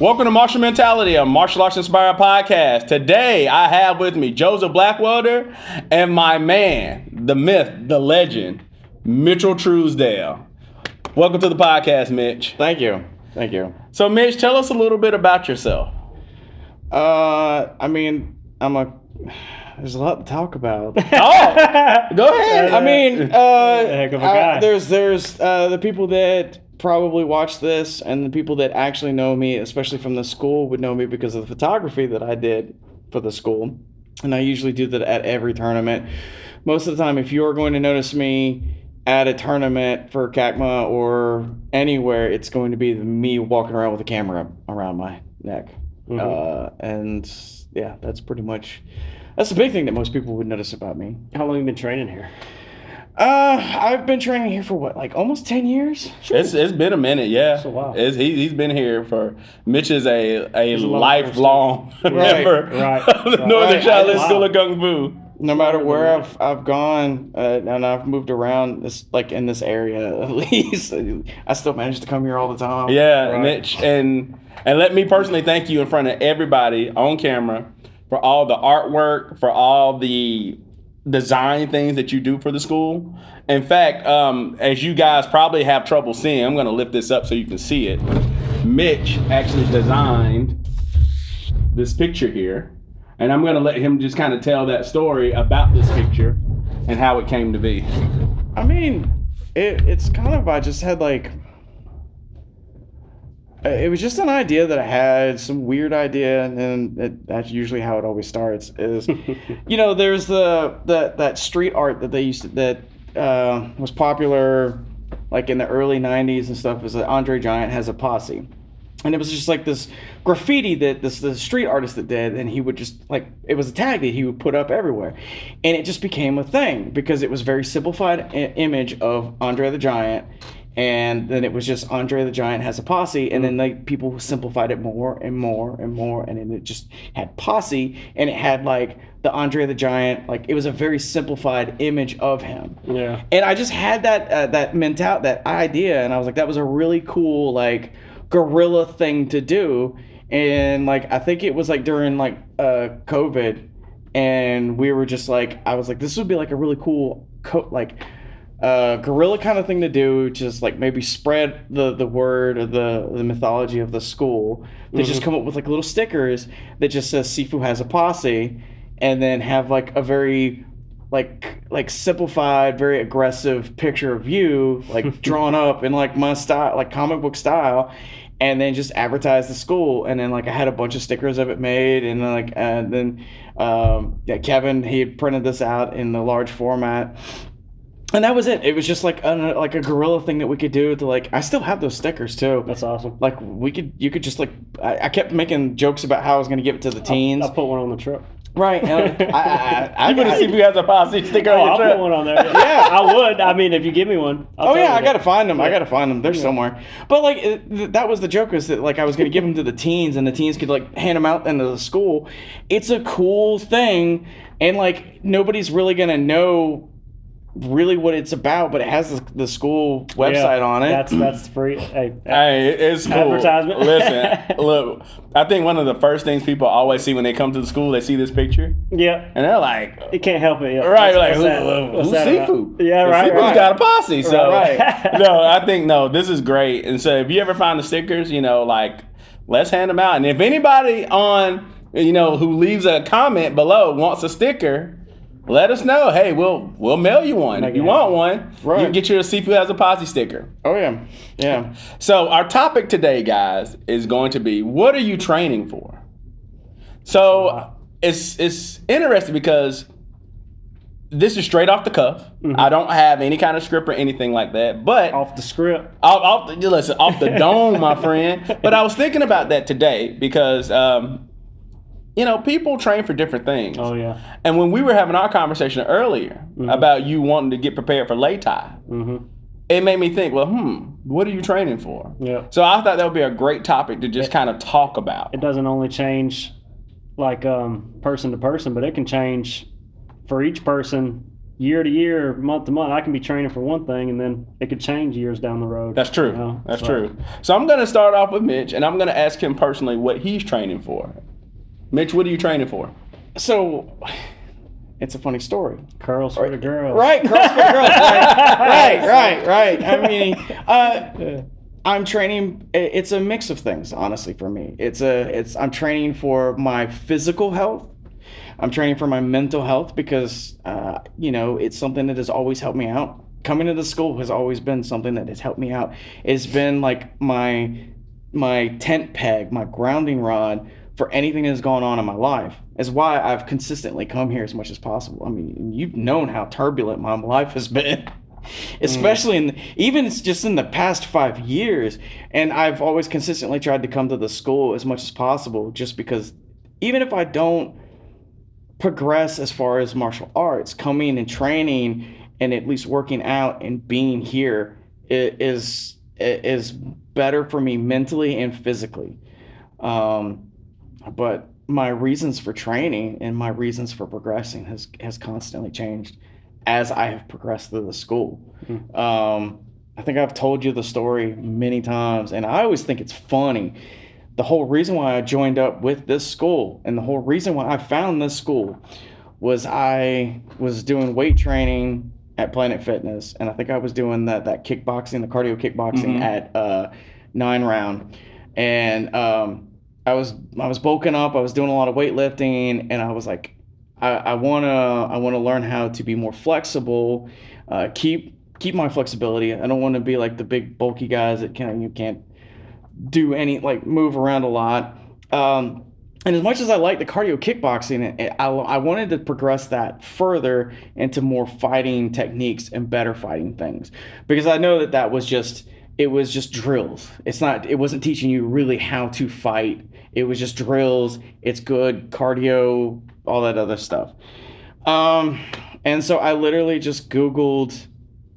Welcome to Martial Mentality, a martial arts inspired podcast. Today, I have with me Joseph Blackwelder and my man, the myth, the legend, Mitchell Truesdale. Welcome to the podcast, Mitch. Thank you. So, Mitch, tell us a little bit about yourself. There's a lot to talk about. Oh, go ahead. Heck of a guy. There's the people that probably watch this, and the people that actually know me, especially from the school, would know me because of the photography that I did for the school. And I usually do that at every tournament. Most of the time, if you're going to notice me at a tournament for CACMA or anywhere, it's going to be me walking around with a camera around my neck. And yeah, that's the big thing that most people would notice about me. How long have you been training here? I've been training here for almost 10 years? Sure. It's been a minute, yeah. That's a while. He's been here for, Mitch is a lifelong member Right. of the Northern Shaolin School of Kung Fu. No matter where I've gone, and I've moved around, in this area at least, I still manage to come here all the time. Yeah, Right. Mitch, and let me personally thank you in front of everybody on camera for all the artwork, for all the design things that you do for the school. In fact, as you guys probably have trouble seeing, I'm going to lift this up so you can see it. Mitch actually designed this picture here, and I'm going to let him just kind of tell that story about this picture and how it came to be. I mean, it's kind of, I just had it was just an idea that I had, some weird idea, and that's usually how it always starts. Is there's that street art that they used to, that was popular like in the early '90s and stuff. Is that Andre Giant Has a Posse, and it was just like this graffiti that the street artist that did, and he would just it was a tag that he would put up everywhere, and it just became a thing because it was a very simplified image of Andre the Giant. And then it was just Andre the Giant Has a Posse, and then people simplified it more and more and more, and then it just had posse, and it had the Andre the Giant, it was a very simplified image of him. Yeah. And I just had that mentality, that idea, and I was like, that was a really cool guerrilla thing to do, and I think it was during COVID, and we were just I was like, this would be a really cool guerrilla kind of thing to do, just maybe spread the word or the mythology of the school. They just come up with little stickers that just says Sifu Has a Posse, and then have a very simplified, very aggressive picture of you drawn up in my style, comic book style, and then just advertise the school. And then I had a bunch of stickers of it made, and then Kevin, he had printed this out in the large format. And that was it. It was just a guerrilla thing that we could do to I still have those stickers too. That's awesome. You could just I kept making jokes about how I was going to give it to the teens. I'll put one on the truck. Right. I'm going to see if you have a posse sticker on your I'll truck. put one on there. Yeah, I would. I mean, if you give me one. I got to find them. Yeah. I got to find them. They're somewhere. But that was the joke, is that I was going to give them to the teens, and the teens could hand them out into the school. It's a cool thing, and nobody's really going to know really what it's about, but it has the school website on it. That's free. Hey, it's cool. Advertisement. Listen, look, I think one of the first things people always see when they come to the school, they see this picture. Yeah. And they're like, you can't help it. Yeah. Right, who's Sifu? Yeah, right. Sifu's got a posse. So, right. This is great. And so if you ever find the stickers, let's hand them out. And if anybody on, who leaves a comment below wants a sticker, let us know. Hey, we'll mail you one. If you want one, you can get your Sifu Has a Posse sticker. Oh, yeah. Yeah. So our topic today, guys, is going to be, what are you training for? So it's interesting because this is straight off the cuff. Mm-hmm. I don't have any kind of script or anything like that. But off the script. Off the dome, my friend. But I was thinking about that today because people train for different things. Oh, yeah. And when we were having our conversation earlier about you wanting to get prepared for Lei Tai, it made me think, what are you training for? Yeah. So I thought that would be a great topic to just kind of talk about. It doesn't only change person to person, but it can change for each person year to year, month to month, I can be training for one thing, and then it could change years down the road. That's true. You know? That's So, true. So I'm going to start off with Mitch, and I'm going to ask him personally what he's training for. Mitch, what are you training for? So, it's a funny story. Curls for the girls. Right, curls for girls. Right. I mean, I'm training. It's a mix of things, honestly, for me. I'm training for my physical health. I'm training for my mental health because, it's something that has always helped me out. Coming to the school has always been something that has helped me out. It's been like my tent peg, my grounding rod for anything that's gone on in my life. Is why I've consistently come here as much as possible. I mean, you've known how turbulent my life has been. Especially even just in the past 5 years, and I've always consistently tried to come to the school as much as possible, just because even if I don't progress as far as martial arts, coming and training and at least working out and being here is better for me mentally and physically. But my reasons for training and my reasons for progressing has constantly changed as I have progressed through the school. I think I've told you the story many times, and I always think it's funny. The whole reason why I joined up with this school and the whole reason why I found this school was I was doing weight training at Planet Fitness, and I think I was doing that kickboxing, the cardio kickboxing at 9 round. And I was bulking up, I was doing a lot of weightlifting, and I was like, I wanna learn how to be more flexible, keep my flexibility. I don't want to be like the big bulky guys that you can't do any, like, move around a lot. And as much as I like the cardio kickboxing, I wanted to progress that further into more fighting techniques and better fighting things, because I know that was just drills. It wasn't teaching you really how to fight. It was just drills. It's good cardio, all that other stuff. And so I literally just Googled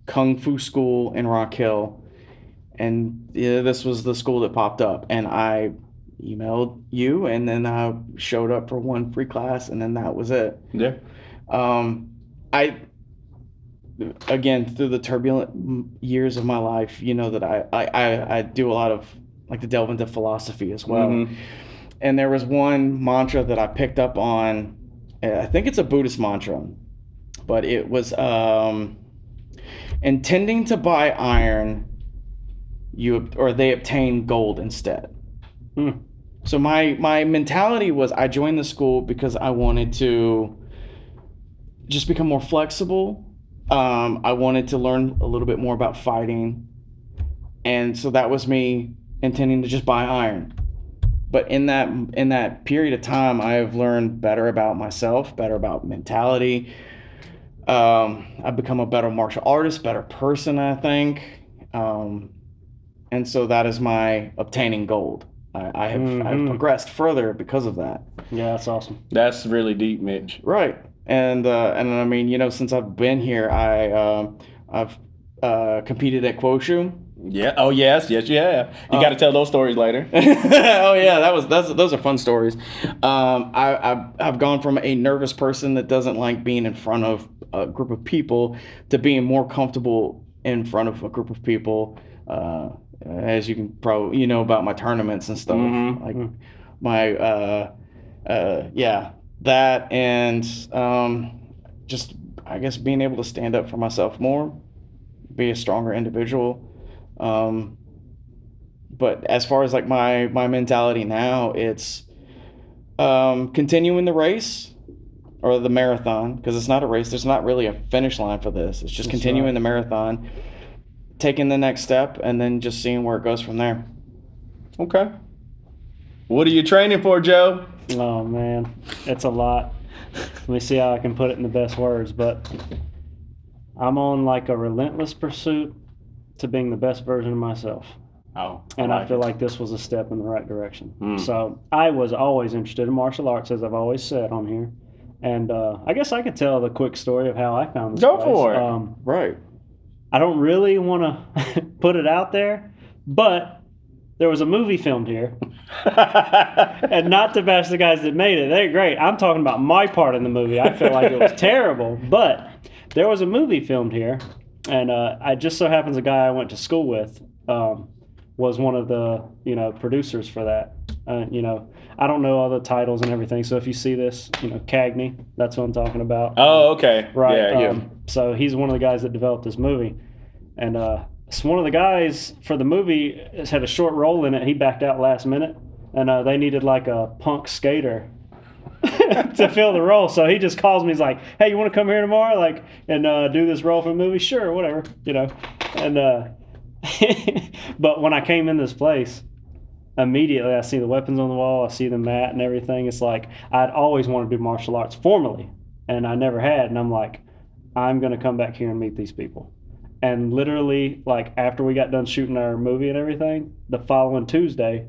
Kung Fu school in Rock Hill, and this was the school that popped up, and I emailed you, and then I showed up for one free class, and then that was it. Yeah. Again, through the turbulent years of my life, that I do a lot of, like, to delve into philosophy as well. Mm-hmm. And there was one mantra that I picked up on. I think it's a Buddhist mantra, but it was intending to buy iron, they obtain gold instead. So my mentality was, I joined the school because I wanted to just become more flexible. I wanted to learn a little bit more about fighting, and so that was me intending to just buy iron. But in that period of time, I have learned better about myself, better about mentality. I've become a better martial artist, better person, I think. And so that is my obtaining gold. I've progressed further because of that. Yeah, that's awesome. That's really deep, Mitch. Right. And I mean, since I've been here, I've competed at Quoshu. Yeah. Oh, yes, you have. You got to tell those stories later. Oh yeah, those are fun stories. I've gone from a nervous person that doesn't like being in front of a group of people to being more comfortable in front of a group of people. As you can probably about my tournaments and stuff, like my that, and just, I guess, being able to stand up for myself more, be a stronger individual. But as far as, like, my mentality now, it's continuing the race or the marathon, because it's not a race. There's not really a finish line for this. It's just continuing the marathon, taking the next step, and then just seeing where it goes from there. Okay. What are you training for, Joe? Oh, man. It's a lot. Let me see how I can put it in the best words, but I'm on, like, a relentless pursuit to being the best version of myself. Oh. And I feel like this was a step in the right direction. So I was always interested in martial arts, as I've always said on here. And I guess I could tell the quick story of how I found this Go place. for it. Right. I don't really want to put it out there, but there was a movie filmed here. And not to bash the guys that made it. They're great. I'm talking about my part in the movie. I feel like it was terrible. But there was a movie filmed here, and I just so happens a guy I went to school with was one of the producers for that. I don't know all the titles and everything, so if you see this, Cagney, that's what I'm talking about. Oh, okay. Right. Yeah. So he's one of the guys that developed this movie, and so one of the guys for the movie had a short role in it. He backed out last minute, and they needed like a punk skater to fill the role. So he just calls me. He's like, "Hey, you want to come here tomorrow, and do this role for the movie?" Sure, whatever, And but when I came in this place, immediately I see the weapons on the wall. I see the mat and everything. It's like I'd always wanted to do martial arts formally, and I never had. And I'm like, I'm gonna come back here and meet these people. And literally, like after we got done shooting our movie and everything, the following Tuesday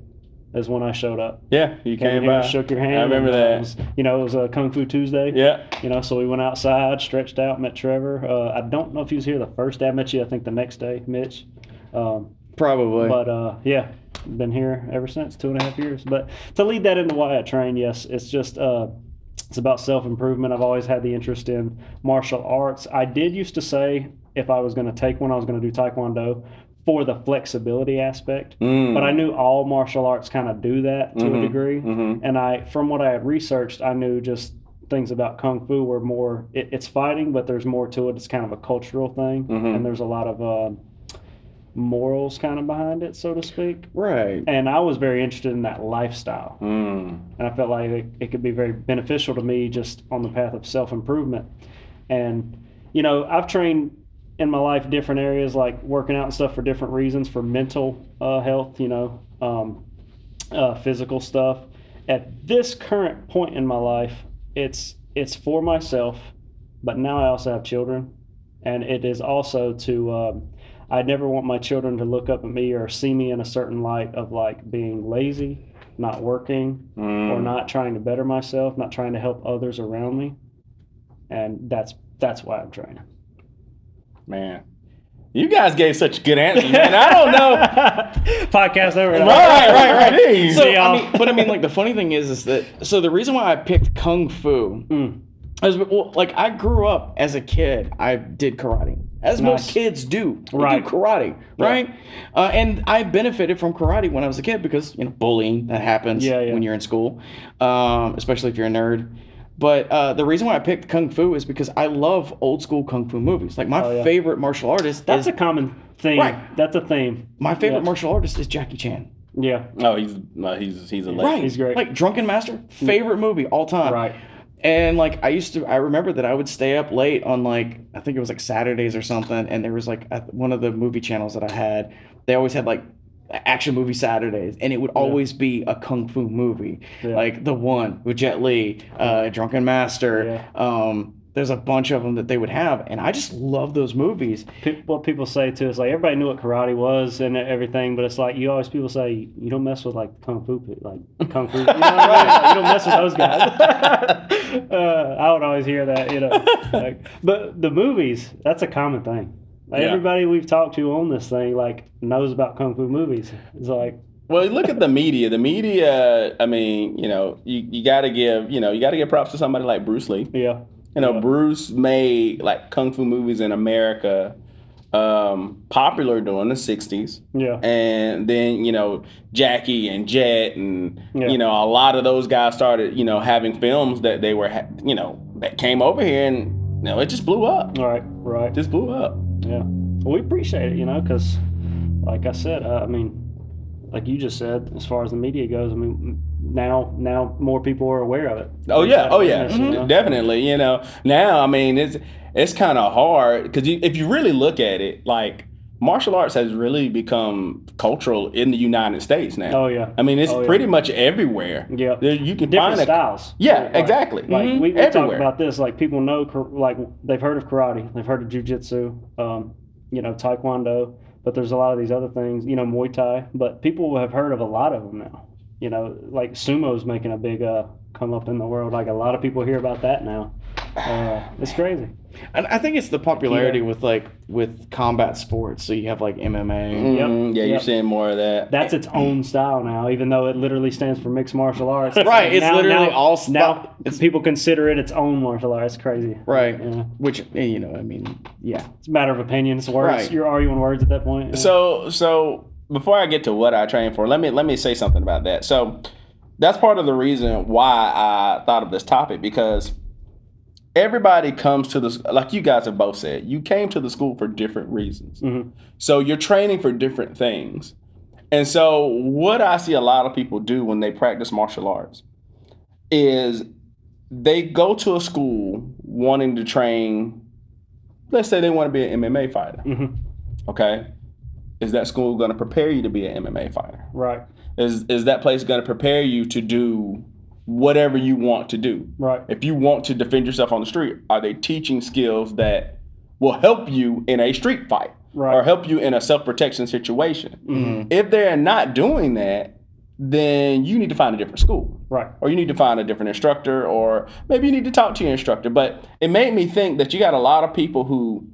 is when I showed up. Yeah, you came here, by. shook your hand. I remember that. It was a Kung Fu Tuesday. Yeah. So we went outside, stretched out, met Trevor. I don't know if he was here the first day. I met you, I think, the next day, Mitch. Probably. But yeah, been here ever since, 2.5 years. But to lead that into why I train, yes, it's just it's about self-improvement. I've always had the interest in martial arts. I did used to say if I was going to take one, I was going to do Taekwondo for the flexibility aspect. But I knew all martial arts kind of do that to a degree. And from what I had researched, I knew just things about Kung Fu were more, it's fighting, but there's more to it. It's kind of a cultural thing. And there's a lot of morals kind of behind it, so to speak. Right. And I was very interested in that lifestyle. And I felt like it could be very beneficial to me just on the path of self-improvement. And, I've trained in my life different areas, like working out and stuff for different reasons, for mental health, physical stuff. At this current point in my life, it's for myself, but now I also have children. And it is also to... I never want my children to look up at me or see me in a certain light of like being lazy, not working, or not trying to better myself, not trying to help others around me. And that's why I'm training. Man, you guys gave such good answers, man. I don't know. Podcast over. Right. Hey. So, I mean, like the funny thing is that the reason why I picked Kung Fu is, I grew up as a kid. I did karate, as most kids do. They do karate, right? And I benefited from karate when I was a kid because bullying that happens when you're in school, especially if you're a nerd. But the reason why I picked Kung Fu is because I love old school Kung Fu movies. Like my favorite martial artist. That's a common theme. Right. That's a theme. My favorite martial artist is Jackie Chan. Yeah. Oh, he's a legend. Right. He's great. Like Drunken Master, favorite movie all time. Right. And I remember that I would stay up late on I think it was Saturdays or something, and there was one of the movie channels that I had, they always had action movie Saturdays, and it would always be a Kung Fu movie, like The One with Jet Li, Drunken Master. There's a bunch of them that they would have, and I just love those movies. What people say too is everybody knew what karate was and everything, but it's people say you don't mess with Kung Fu, Kung Fu. You know what I mean? You don't mess with those guys. I would always hear that, but the movies, that's a common thing. Everybody we've talked to on this thing knows about Kung Fu movies. It's well, look at the media. The media, I mean, you got to give props to somebody like Bruce Lee. Yeah. Bruce made Kung Fu movies in America popular during the 60s. Yeah. And then, Jackie and Jet and, a lot of those guys started, having films that they were, that came over here and, it just blew up. Right. Just blew up. Yeah. Well, we appreciate it, because like I said, like you just said, as far as the media goes, now more people are aware of it. Oh yeah. Definitely. Now, it's kind of hard because if you really look at it, martial arts has really become cultural in the United States now. Oh yeah. It's pretty much everywhere. Yeah. You can different find styles. Yeah, exactly. We talk about this. People know, they've heard of karate, they've heard of jujitsu, Taekwondo. But there's a lot of these other things, Muay Thai. But people have heard of a lot of them now. Sumo's making a big come up in the world. A lot of people hear about that now. It's crazy. And I think it's the popularity with combat sports. So you have like MMA. Yeah, you're Yep. seeing more of that. That's its own style now, even though it literally stands for mixed martial arts. Right, it's literally all now people consider it its own martial art. It's crazy. Right. Yeah. Which, I mean, yeah. It's a matter of opinion. It's words. Right. You're arguing words at that point. Yeah. So before I get to what I train for, let me say something about that. So that's part of the reason why I thought of this topic, because everybody comes to this, like you guys have both said, you came to the school for different reasons. Mm-hmm. So you're training for different things. And so what I see a lot of people do when they practice martial arts is they go to a school wanting to train, let's say they want to be an MMA fighter. Mm-hmm. Okay? Is that school going to prepare you to be an MMA fighter? Right. Is that place going to prepare you to do whatever you want to do? Right. If you want to defend yourself on the street, are they teaching skills that will help you in a street fight? Right. Or help you in a self-protection situation? Mm-hmm. If they're not doing that, then you need to find a different school. Right. Or you need to find a different instructor, or maybe you need to talk to your instructor. But it made me think that you got a lot of people who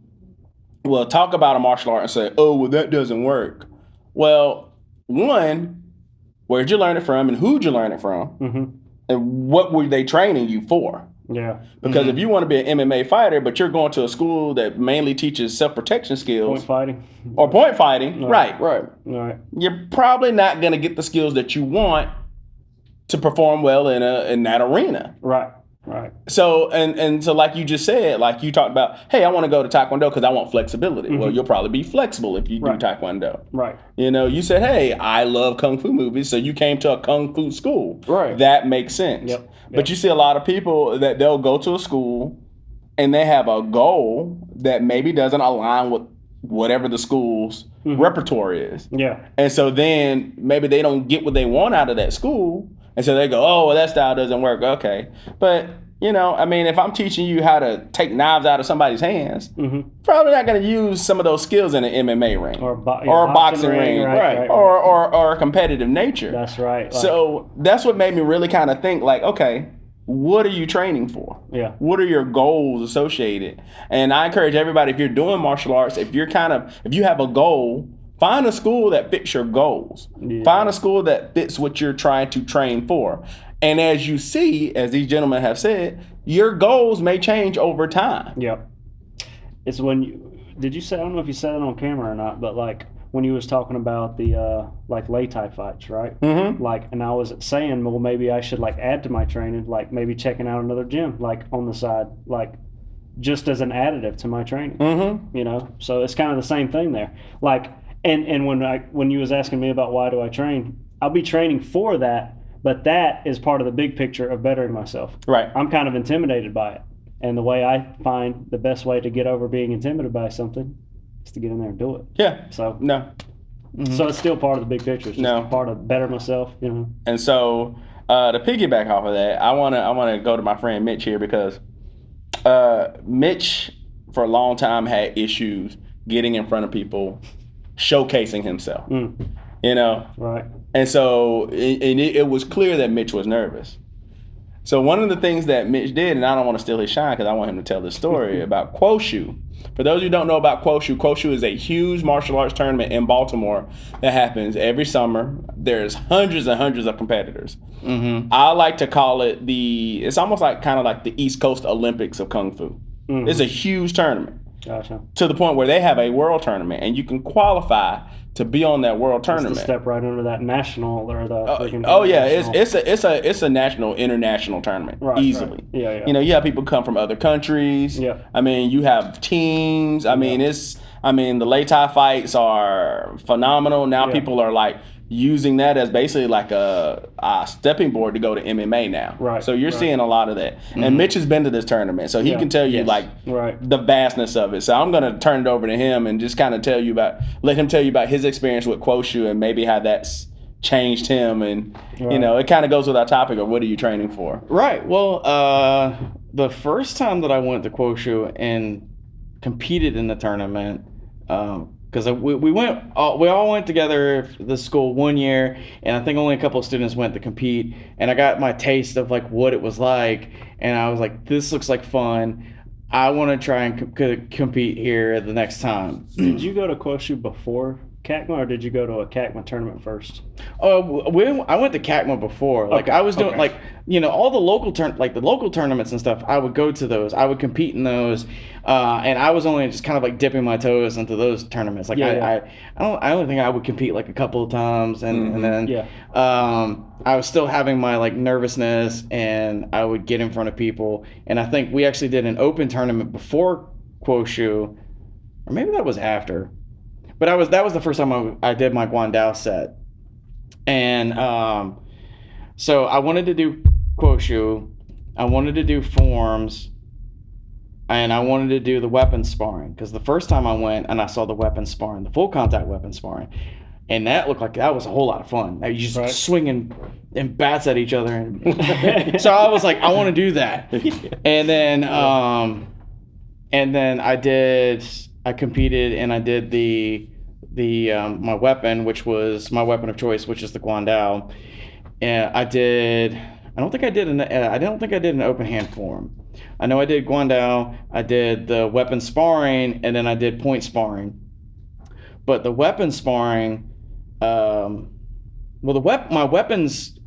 will talk about a martial art and say, oh, well, that doesn't work. Well, one, where'd you learn it from and who'd you learn it from? Mm-hmm. And what were they training you for? Yeah. Because if you want to be an MMA fighter, but you're going to a school that mainly teaches self-protection skills Point fighting. or point fighting, right, Right. Right. you're probably not going to get the skills that you want to perform well in that arena. Right. Right. So and so, like you just said, like you talked about, hey, I want to go to Taekwondo because I want flexibility. Mm-hmm. Well, you'll probably be flexible if you do Right. Taekwondo. Right. You know, you said, hey, I love Kung Fu movies, so you came to a Kung Fu school. Right. That makes sense. Yep. But you see a lot of people that they'll go to a school and they have a goal that maybe doesn't align with whatever the school's repertoire is. Yeah. And so then maybe they don't get what they want out of that school. And so they go, oh, well, that style doesn't work. Okay. But, you know, I mean, if I'm teaching you how to take knives out of somebody's hands, probably not going to use some of those skills in an MMA ring Or a boxing ring, right. or a competitive nature. That's right. Like, So that's what made me really kind of think like, okay, what are you training for? Yeah. What are your goals associated? And I encourage everybody, if you're doing martial arts, if you have a goal, find a school that fits your goals. Yeah. Find a school that fits what you're trying to train for. And as you see, as these gentlemen have said, your goals may change over time. Yep. It's when did you say, I don't know if you said it on camera or not, but like when you was talking about the like Lei Tai fights, right? Mm-hmm. Like, and I was saying, well, maybe I should like add to my training, like maybe checking out another gym, like on the side, like just as an additive to my training. Mm-hmm. You know, so it's kind of the same thing there. Like, and when you was asking me about why do I train, I'll be training for that, but that is part of the big picture of bettering myself. Right. I'm kind of intimidated by it. And the way I find the best way to get over being intimidated by something is to get in there and do it. Yeah. So No. so it's still part of the big picture. It's just No. part of better myself, you know. And so to piggyback off of that, I wanna go to my friend Mitch here, because Mitch for a long time had issues getting in front of people, showcasing himself. You know? Right. And so it was clear that Mitch was nervous. So one of the things that Mitch did, and I don't want to steal his shine because I want him to tell this story about Quoshu. For those who don't know about Quoshu, Quoshu is a huge martial arts tournament in Baltimore that happens every summer. There's hundreds and hundreds of competitors. I like to call it it's almost like kind of like the East Coast Olympics of Kung Fu. It's a huge tournament. Gotcha. To the point where they have a world tournament, and you can qualify to be on that world tournament. It's to step right under that national or the freaking Yeah, international. it's a national international tournament, Right, easily. right. Yeah. You know, you have people come from other countries. Yeah. I mean, you have teams. I mean, the Lei Tai fights are phenomenal. Now Yeah. people are like using that as basically like a stepping board to go to MMA now. Right, So you're right. seeing a lot of that. And Mitch has been to this tournament, so he Yeah. can tell you Yes. like Right. the vastness of it. So I'm going to turn it over to him and just kind of let him tell you about his experience with Quoshu and maybe how that's changed him. And, you Right. know, it kind of goes with our topic of what are you training for? Right. Well, the first time that I went to Quoshu and competed in the tournament, because we all went together to the school one year, and I think only a couple of students went to compete, and I got my taste of like what it was like, and I was like, this looks like fun. I want to try and compete here the next time. Did you go to Quoshu before CACMA, or did you go to a CACMA tournament first? Oh, I went to CACMA before. Like Okay, I was doing okay. like all the local the local tournaments and stuff. I would go to those. I would compete in those, and I was only just kind of like dipping my toes into those tournaments. Like Yeah. I don't think I would compete like a couple of times, and then Yeah. I was still having my like nervousness, and I would get in front of people. And I think we actually did an open tournament before Quoshu, or maybe that was after. But that was the first time I did my Guandao set. And so I wanted to do Quoshu, I wanted to do forms, and I wanted to do the weapon sparring. Because the first time I went and I saw the weapon sparring, the full contact weapon sparring, and that looked like that was a whole lot of fun. You just Right. swinging and bats at each other. And so I was like, I want to do that. And then I competed and I did my weapon, which was my weapon of choice, which is the Guandao. And I don't think I did an open hand form. I know I did Guandao, I did the weapon sparring, and then I did point sparring. But the weapon sparring, my weapons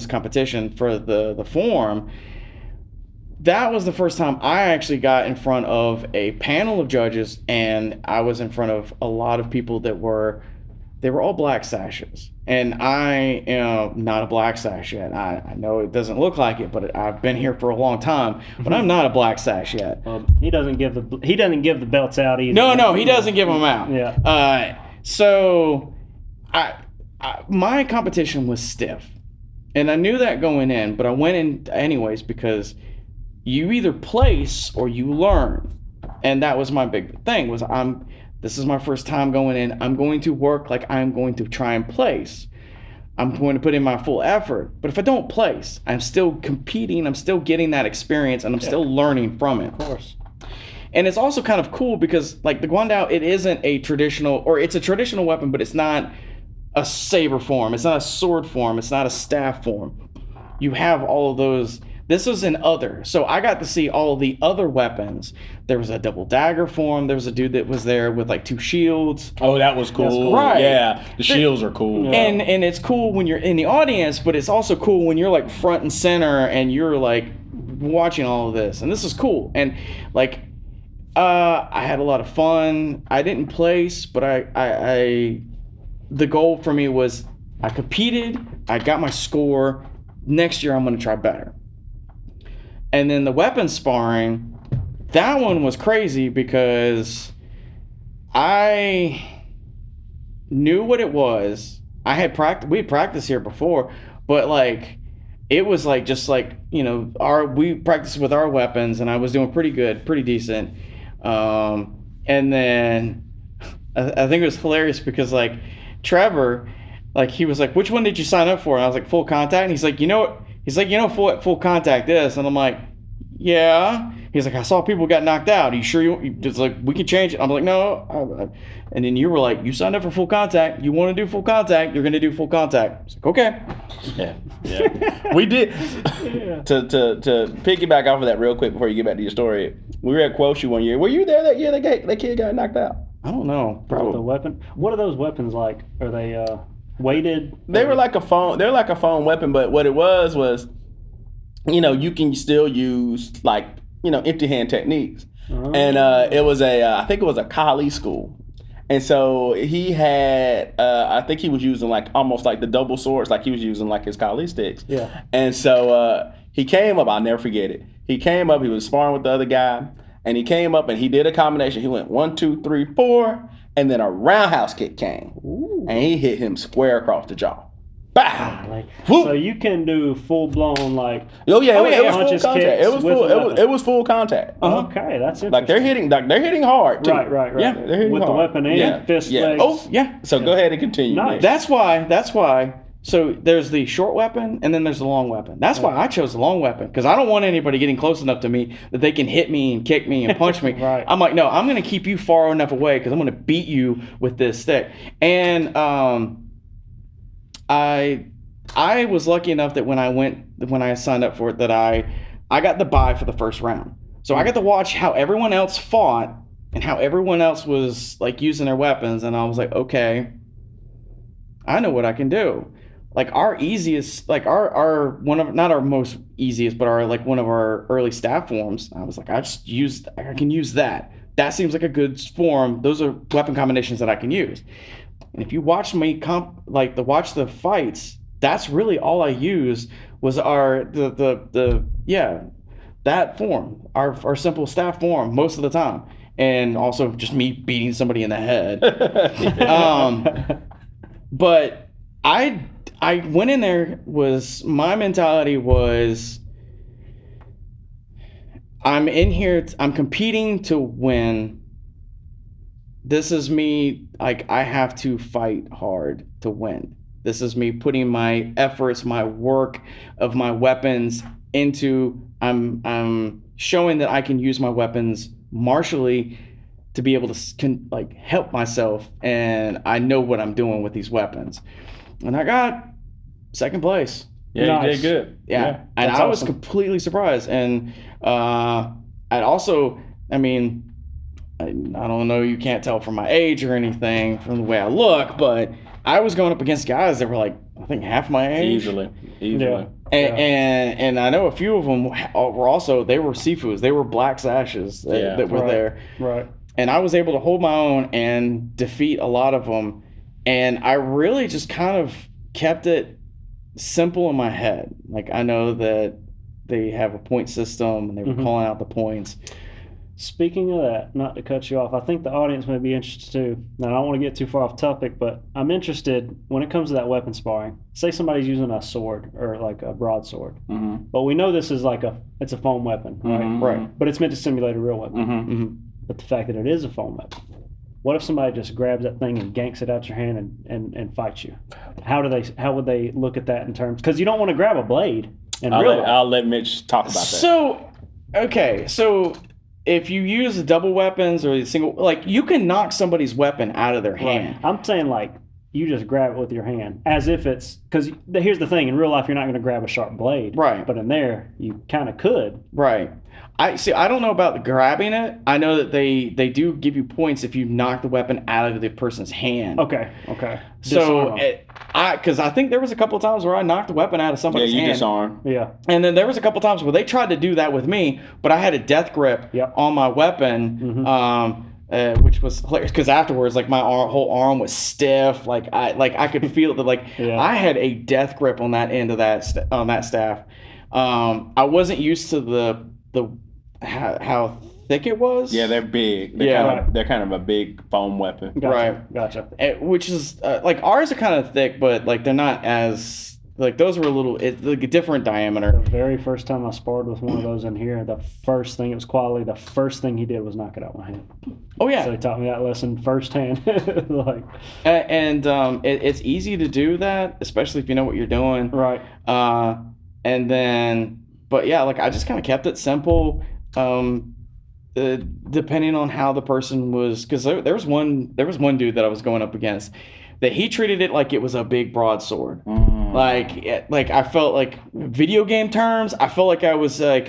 competition for the form, that was the first time I actually got in front of a panel of judges, and I was in front of a lot of people that were all black sashes. And I am not a black sash yet. I know it doesn't look like it, but I've been here for a long time, but I'm not a black sash yet. He doesn't give the belts out either. No, he doesn't give them out. Yeah. So my competition was stiff, and I knew that going in, but I went in anyways because you either place or you learn, and that was my big thing. This is my first time going in. I'm going to work like I'm going to try and place. I'm going to put in my full effort. But if I don't place, I'm still competing. I'm still getting that experience, and I'm still learning from it. Of course. And it's also kind of cool because, like, the Guandao, it isn't a traditional, or it's a traditional weapon, but it's not a saber form. It's not a sword form. It's not a staff form. You have all of those. This was an other. So I got to see all of the other weapons. There was a double dagger form. There was a dude that was there with like 2 shields. Oh, that was cool. Right. Yeah, the shields are cool. Yeah. And it's cool when you're in the audience, but it's also cool when you're like front and center and you're like watching all of this. And this is cool. And like I had a lot of fun. I didn't place, but I the goal for me was I competed, I got my score. Next year I'm going to try better. And then the weapon sparring, that one was crazy because I knew what it was. We had practiced here before, but like it was like just like, we practiced with our weapons, and I was doing pretty good, pretty decent. And then I think it was hilarious because like Trevor, like he was like, "Which one did you sign up for?" And I was like, "Full contact." And he's like, what full contact is? And I'm like, "Yeah." He's like, "I saw people got knocked out. Are you sure you just like we can change it?" I'm like, "No." And then you were like, "You signed up for full contact. You want to do full contact. You're going to do full contact." I was like, "Okay." Yeah. We did. Yeah. To piggyback off of that real quick before you get back to your story, we were at Quoshu one year. Were you there that year that kid got knocked out? I don't know. The Probably. weapon. What are those weapons like? Are they weighted? They were like a phone. They're like a phone weapon, but what it was, you can still use like empty hand techniques. Oh. And it was I think it was a Kali school, and so he had I think he was using like almost like the double swords, like he was using like his Kali sticks. Yeah. And so he came up. I'll never forget it. He came up. He was sparring with the other guy, and he came up and he did a combination. He went 1, 2, 3, 4, and then a roundhouse kick came, and he hit him square across the jaw. Bow. Like, Whoop. so you can do full blown like. Oh yeah, it was punches, full contact. kicks It was with full. the weapon. It was full contact. Okay, that's interesting. Like they're hitting hard too. Right. Yeah, they're hitting with the hard. weapon and fist legs. Oh yeah. So go ahead and continue. Nice. That's why. So there's the short weapon and then there's the long weapon. That's why I chose the long weapon, because I don't want anybody getting close enough to me that they can hit me and kick me and punch me. Right. I'm like, no, I'm going to keep you far enough away because I'm going to beat you with this stick. And I was lucky enough that when I signed up for it, that I got the bye for the first round. So I got to watch how everyone else fought and how everyone else was like using their weapons, and I was like, okay, I know what I can do. Like our easiest, like our one of, not our most easiest, but our like one of our early staff forms, I was like, I can use that. That seems like a good form. Those are weapon combinations that I can use. And if you watch me watch the fights, that's really all I used was that form, our simple staff form most of the time, and also just me beating somebody in the head. But I went in there, my mentality was, I'm in here, I'm competing to win. This is me, like, I have to fight hard to win. This is me putting my efforts, my work of my weapons into, I'm showing that I can use my weapons martially to be able to help myself, and I know what I'm doing with these weapons. And I got second place. Yeah, Nice. you did good. Yeah. And I was awesome. completely surprised. And I'd also, I mean, I don't know, you can't tell from my age or anything from the way I look, but I was going up against guys that were like, I think half my age. Easily. Yeah. And I know a few of them were also, they were Sifus. They were black sashes that were Right. there. Right. And I was able to hold my own and defeat a lot of them. And I really just kind of kept it simple in my head. Like, I know that they have a point system and they were calling out the points. Speaking of that, not to cut you off, I think the audience may be interested too. Now, I don't want to get too far off topic, but I'm interested when it comes to that weapon sparring. Say somebody's using a sword or like a broadsword, but we know this is it's a foam weapon, right? Right. But it's meant to simulate a real weapon. Mm-hmm. But the fact that it is a foam weapon, what if somebody just grabs that thing and ganks it out your hand and fights you? How would they look at that in terms? Because you don't want to grab a blade and I'll let Mitch talk about that. So if you use the double weapons or the single, like, you can knock somebody's weapon out of their hand. Right. I'm saying, like, you just grab it with your hand as if it's, because here's the thing, in real life you're not going to grab a sharp blade, Right. But in there you kind of could. Right. I don't know about grabbing it. I know that they do give you points if you knock the weapon out of the person's hand. Okay. So Disarm 'em. because I think there was a couple of times where I knocked the weapon out of Yeah, somebody's you hand. disarm. Yeah. And then there was a couple times where they tried to do that with me, but I had a death grip Yep. on my weapon, which was hilarious because afterwards, like, my whole arm was stiff. Like I could feel that. Like, Yeah. I had a death grip on that end of that on that staff. I wasn't used to the how thick it was. Yeah, they're big. They're kind of a big foam weapon. Gotcha. Which is like, ours are kind of thick, but like they're not as, like, those were like a different diameter. The very first time I sparred with one of those in here, the first thing he did was knock it out my hand. Oh yeah. So he taught me that lesson firsthand. Like, it's easy to do that, especially if you know what you're doing. right. And then, but yeah, like, I just kind of kept it simple. Depending on how the person was, because there was one dude that I was going up against that he treated it like it was a big broadsword. Like I felt like, video game terms, I felt like I was like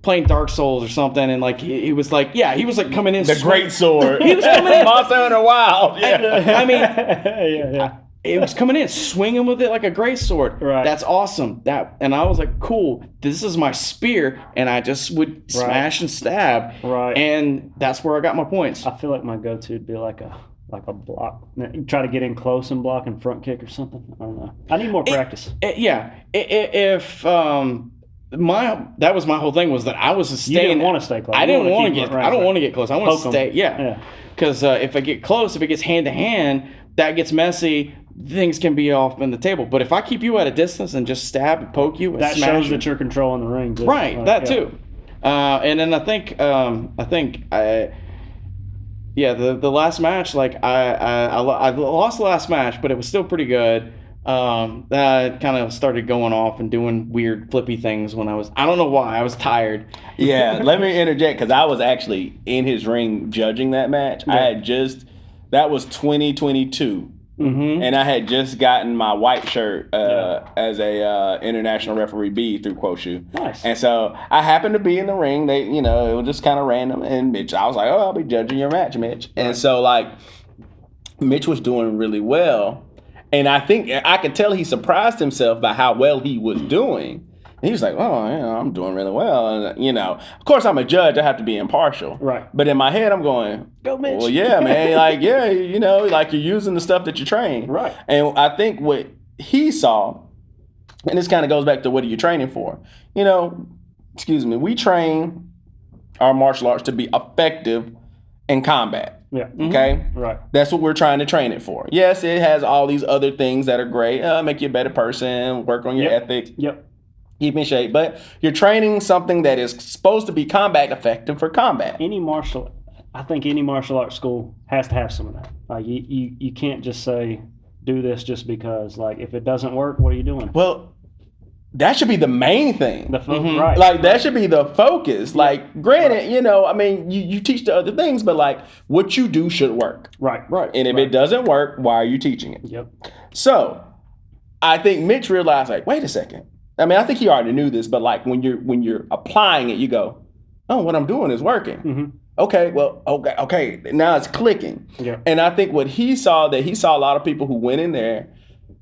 playing Dark Souls or something, and like he was like coming in The great sword. He was coming in. Monster in the Wild. Yeah. I mean, yeah. it was coming in, swinging with it like a great sword. Right. That's awesome. And I was like, cool. This is my spear, and I just would smash and stab. Right. And that's where I got my points. I feel like my go-to would be like a block. Try to get in close and block and front kick or something. I don't know. I need more practice. If that was my whole thing, was that I was staying. You didn't want to stay close. I didn't want to keep get. right, I don't right. want to get close. I want Poke to 'em. stay. Yeah. Because if I get close, if it gets hand to hand, that gets messy. Things can be off in the table. But if I keep you at a distance and just stab and poke you and That smash shows you, that you're controlling the ring. Too. right, Like, that yeah. too. And then I think the last match, like I lost the last match, but it was still pretty good. I kind of started going off and doing weird flippy things when I don't know why, I was tired. Yeah, let me interject because I was actually in his ring judging that match. Yeah. That was 2022. Mm-hmm. And I had just gotten my white shirt as a international referee B through Quoshu. Nice. And so I happened to be in the ring. They, it was just kind of random. And Mitch, I was like, oh, I'll be judging your match, Mitch. And so like, Mitch was doing really well. And I think I could tell he surprised himself by how well he was doing. And he was like, oh, I'm doing really well. And, of course, I'm a judge. I have to be impartial. Right. But in my head, I'm going, go, Mitch. Well, yeah, man. Like, yeah, like you're using the stuff that you train. Right. And I think what he saw, and this kind of goes back to what are you training for? We train our martial arts to be effective in combat. Yeah. Okay? Right. That's what we're trying to train it for. Yes, it has all these other things that are great. Make you a better person, work on your ethics. Yep. Keep in shape. But you're training something that is supposed to be combat effective for combat. I think any martial arts school has to have some of that. Like you can't just say, do this just because. Like, if it doesn't work, what are you doing? Well, that should be the main thing. Right. Like, that should be the focus. Like, granted, you teach the other things, but like, what you do should work. Right. And if it doesn't work, why are you teaching it? Yep. So, I think Mitch realized, like, wait a second. I mean, I think he already knew this, but like, when you're applying it, you go, oh, what I'm doing is working. Mm-hmm. Okay, well, okay, now it's clicking. Yeah. And I think what he saw a lot of people who went in there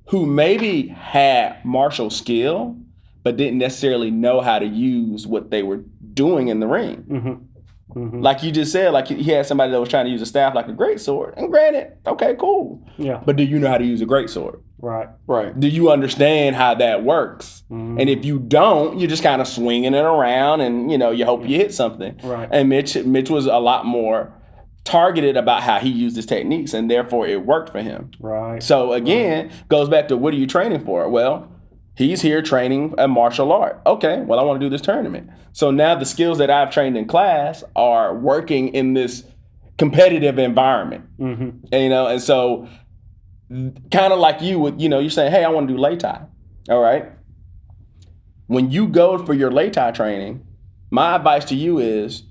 who maybe had martial skill, but didn't necessarily know how to use what they were doing in the ring. Mm-hmm. Mm-hmm. Like you just said, like he had somebody that was trying to use a staff like a greatsword. And granted, okay, cool. Yeah. But do you know how to use a greatsword? Right. Do you understand how that works? Mm-hmm. And if you don't, you're just kind of swinging it around and, you hope you hit something. Right. And Mitch was a lot more targeted about how he used his techniques, and therefore it worked for him. Right. So again, goes back to what are you training for? Well, he's here training a martial art. Okay, well, I want to do this tournament. So now the skills that I've trained in class are working in this competitive environment. Mm-hmm. And so kind of like you with, you're saying, hey, I want to do Lei Tai. All right. When you go for your Lei Tai training, my advice to you is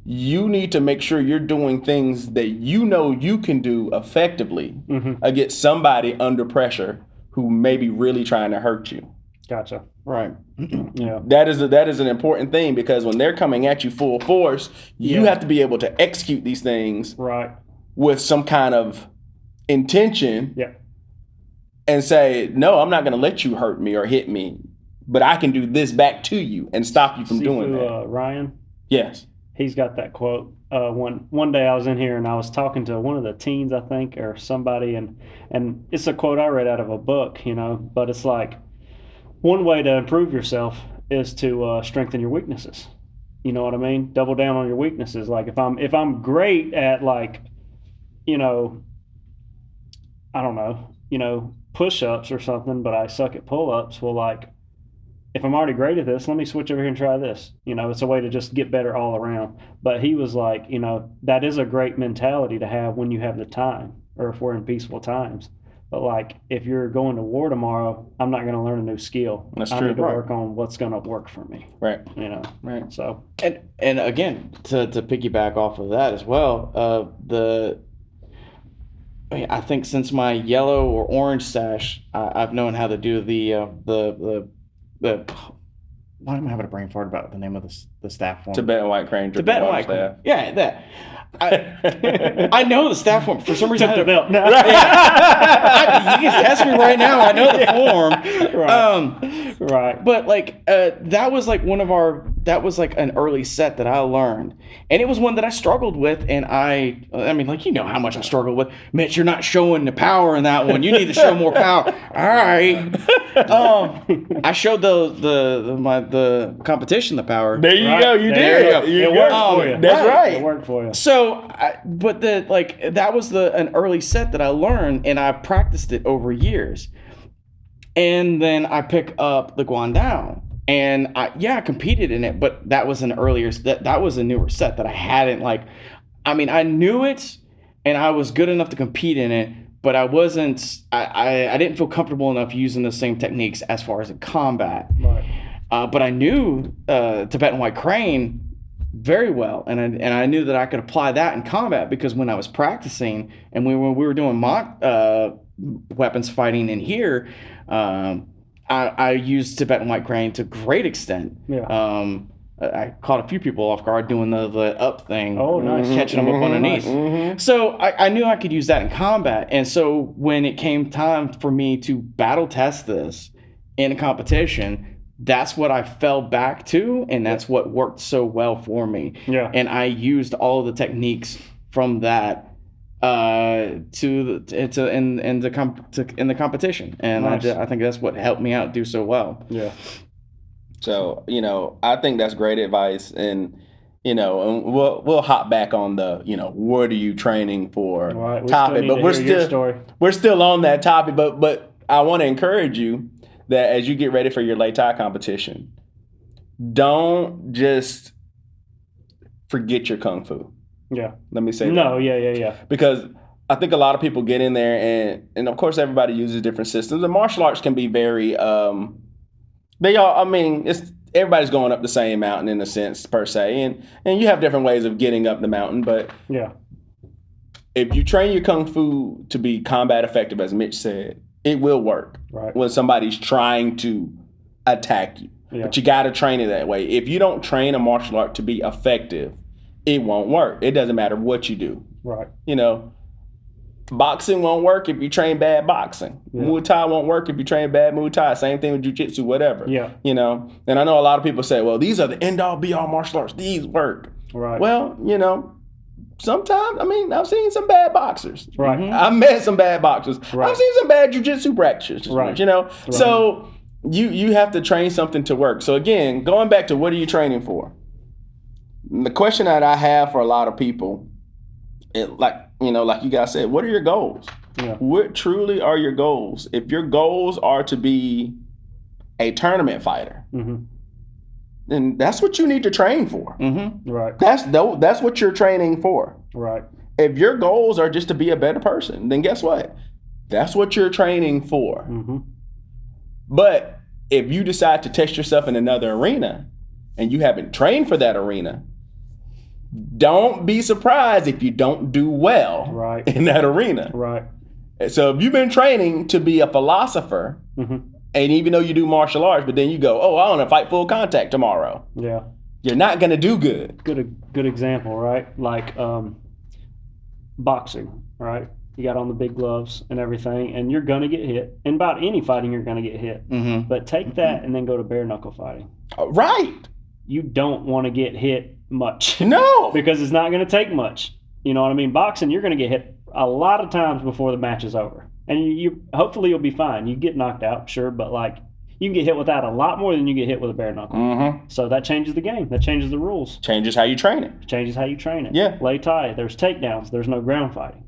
you need to make sure you're doing things that you can do effectively against somebody under pressure who may be really trying to hurt you. Gotcha. Right. Yeah. That is an important thing, because when they're coming at you full force, you have to be able to execute these things with some kind of intention. Yeah. And say, no, I'm not going to let you hurt me or hit me, but I can do this back to you and stop you from doing that. Ryan? Yes. He's got that quote. One day I was in here and I was talking to one of the teens, I think, or somebody, and it's a quote I read out of a book, but it's like, one way to improve yourself is to strengthen your weaknesses. You know what I mean? Double down on your weaknesses. Like if I'm great at like, I don't know, push-ups or something, but I suck at pull-ups, well, like, if I'm already great at this, let me switch over here and try this. It's a way to just get better all around. But he was like, that is a great mentality to have when you have the time, or if we're in peaceful times. But like, if you're going to war tomorrow, I'm not going to learn a new skill. That's I true. need to work on what's going to work for me. Right. Right. So. And again, to piggyback off of that as well, I think since my yellow or orange sash, I've known how to do the why am I having a brain fart about the name of the staff form? Tibetan White Crane. Tibetan White Crane. Yeah, that. I know the staff form. For some reason, Took the belt. No. you can test me right now. I know the form. Right. But like that was like that was like an early set that I learned, and it was one that I struggled with. And I mean, like, how much I struggled with. Mitch, you're not showing the power in that one. You need to show more power. All right. I showed the competition the power. There you go. You did. It worked for you. That's right. It worked for you. So, that was an early set that I learned, and I practiced it over years. And then I pick up the Guandao, and I competed in it, but that was an earlier that was a newer set that I hadn't I knew it, and I was good enough to compete in it, but I wasn't. I didn't feel comfortable enough using the same techniques as far as in combat. Right. But I knew Tibetan White Crane very well, and I knew that I could apply that in combat because when I was practicing and when we were doing mock weapons fighting in here, I used Tibetan White Crane to great extent. Yeah. I caught a few people off guard doing the up thing. Oh, nice. Catching them up underneath. So I knew I could use that in combat. And so when it came time for me to battle test this in a competition, that's what I fell back to, and that's what worked so well for me. Yeah. And I used all of the techniques from that in the competition, and Nice. I think that's what helped me out do so well. Yeah. So, I think that's great advice. And, and we'll hop back on the, what are you training for Right. topic. But your story. we're still on that topic. But I want to encourage you that as you get ready for your Lei Tai competition, don't just forget your Kung Fu. Yeah. Let me say that. No, yeah. Because I think a lot of people get in there and of course everybody uses different systems. And martial arts can be very everybody's going up the same mountain in a sense per se, and you have different ways of getting up the mountain. But Yeah. if you train your Kung Fu to be combat effective, as Mitch said, it will work Right. when somebody's trying to attack you. Yeah. But you got to train it that way. If you don't train a martial art to be effective, it won't work. It doesn't matter what you do. Right. Boxing won't work if you train bad boxing. Yeah. Muay Thai won't work if you train bad Muay Thai. Same thing with Jiu-Jitsu, whatever. Yeah. And I know a lot of people say, well, these are the end-all, be-all martial arts. These work. Right. Well, sometimes, I've seen some bad boxers. Right. I've met some bad boxers. Right. I've seen some bad Jiu-Jitsu practitioners. Right. So you have to train something to work. So again, going back to what are you training for? The question that I have for a lot of people, like you guys said, what are your goals? Yeah. What truly are your goals? If your goals are to be a tournament fighter, Mm-hmm. then that's what you need to train for. Right. That's what you're training for. Right. If your goals are just to be a better person, then guess what? That's what you're training for. Mm-hmm. But if you decide to test yourself in another arena and you haven't trained for that arena, don't be surprised if you don't do well Right. in that arena. Right. So if you've been training to be a philosopher, Mm-hmm. and even though you do martial arts, but then you go, I want to fight full contact tomorrow, Yeah. you're not going to do good. Good example, right? Like boxing, right? You got on the big gloves and everything, and you're gonna get hit. And about any fighting, you're gonna get hit. Mm-hmm. But take that and then go to bare knuckle fighting. Right. You don't want to get hit much No. because it's not going to take much. You know what I mean? Boxing, you're going to get hit a lot of times before the match is over, and you hopefully you'll be fine. You get knocked out, sure, but like you can get hit with that a lot more than you get hit with a bare knuckle. Mm-hmm. So that changes the game. That changes the rules. Changes how you train it. Changes how you train it. Yeah. Lei Tai, there's takedowns. There's no ground fighting.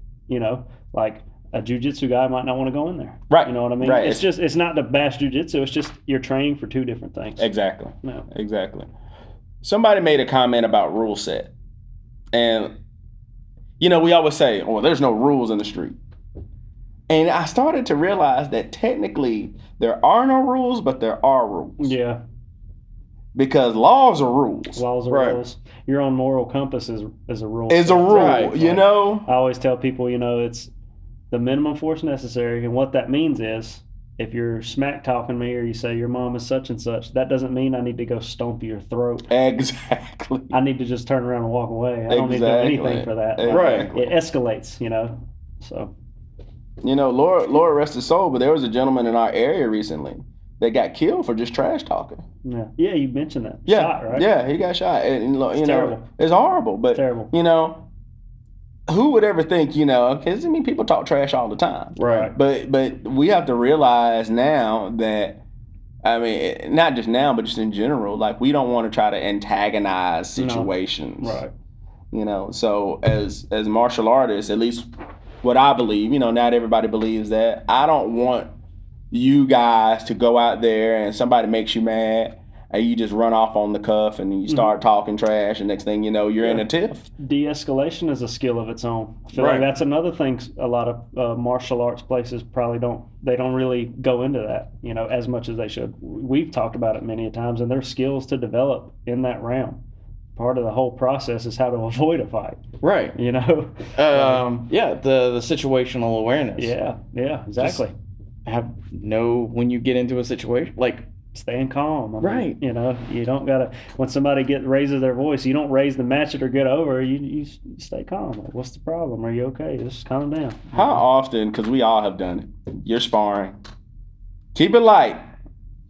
Like a jiu-jitsu guy might not want to go in there. Right. You know what I mean? Right. It's not to bash jiu-jitsu. It's just you're training for two different things. Exactly. No. Exactly. Somebody made a comment about rule set. And, we always say, there's no rules in the street. And I started to realize that technically there are no rules, but there are rules. Yeah. Because laws are rules. Laws are Right. rules. Your own moral compass is a rule. Is a rule, Right. I always tell people, it's the minimum force necessary. And what that means is if you're smack talking me or you say your mom is such and such, that doesn't mean I need to go stomp your throat. Exactly. I need to just turn around and walk away. I don't need to do anything for that. Right. It escalates, So Lord rest his soul, but there was a gentleman in our area recently that got killed for just trash talking. yeah, you mentioned that. Yeah, Shot, right? yeah, he got shot. And terrible. It's horrible. But Terrible. who would ever think, because people talk trash all the time. Right. But we have to realize now that, not just now, but just in general, like we don't want to try to antagonize situations. Right. So as martial artists, at least what I believe, not everybody believes that. I don't want you guys to go out there and somebody makes you mad and you just run off on the cuff and you start talking trash, and next thing you know, you're in a tiff. De-escalation is a skill of its own. I feel Right. like that's another thing a lot of martial arts places probably don't really go into that, you know, as much as they should. We've talked about it many a times, and there's skills to develop in that realm. Part of the whole process is how to avoid a fight, Right. you know? Yeah, the situational awareness. Yeah, exactly. When you get into a situation, like, Staying calm. I mean, Right. You know, you don't gotta. When somebody raises their voice, you don't raise to match it or get over. You stay calm. Like, what's the problem? Are you okay? Just calm down. How often, because we all have done it, you're sparring, keep it light.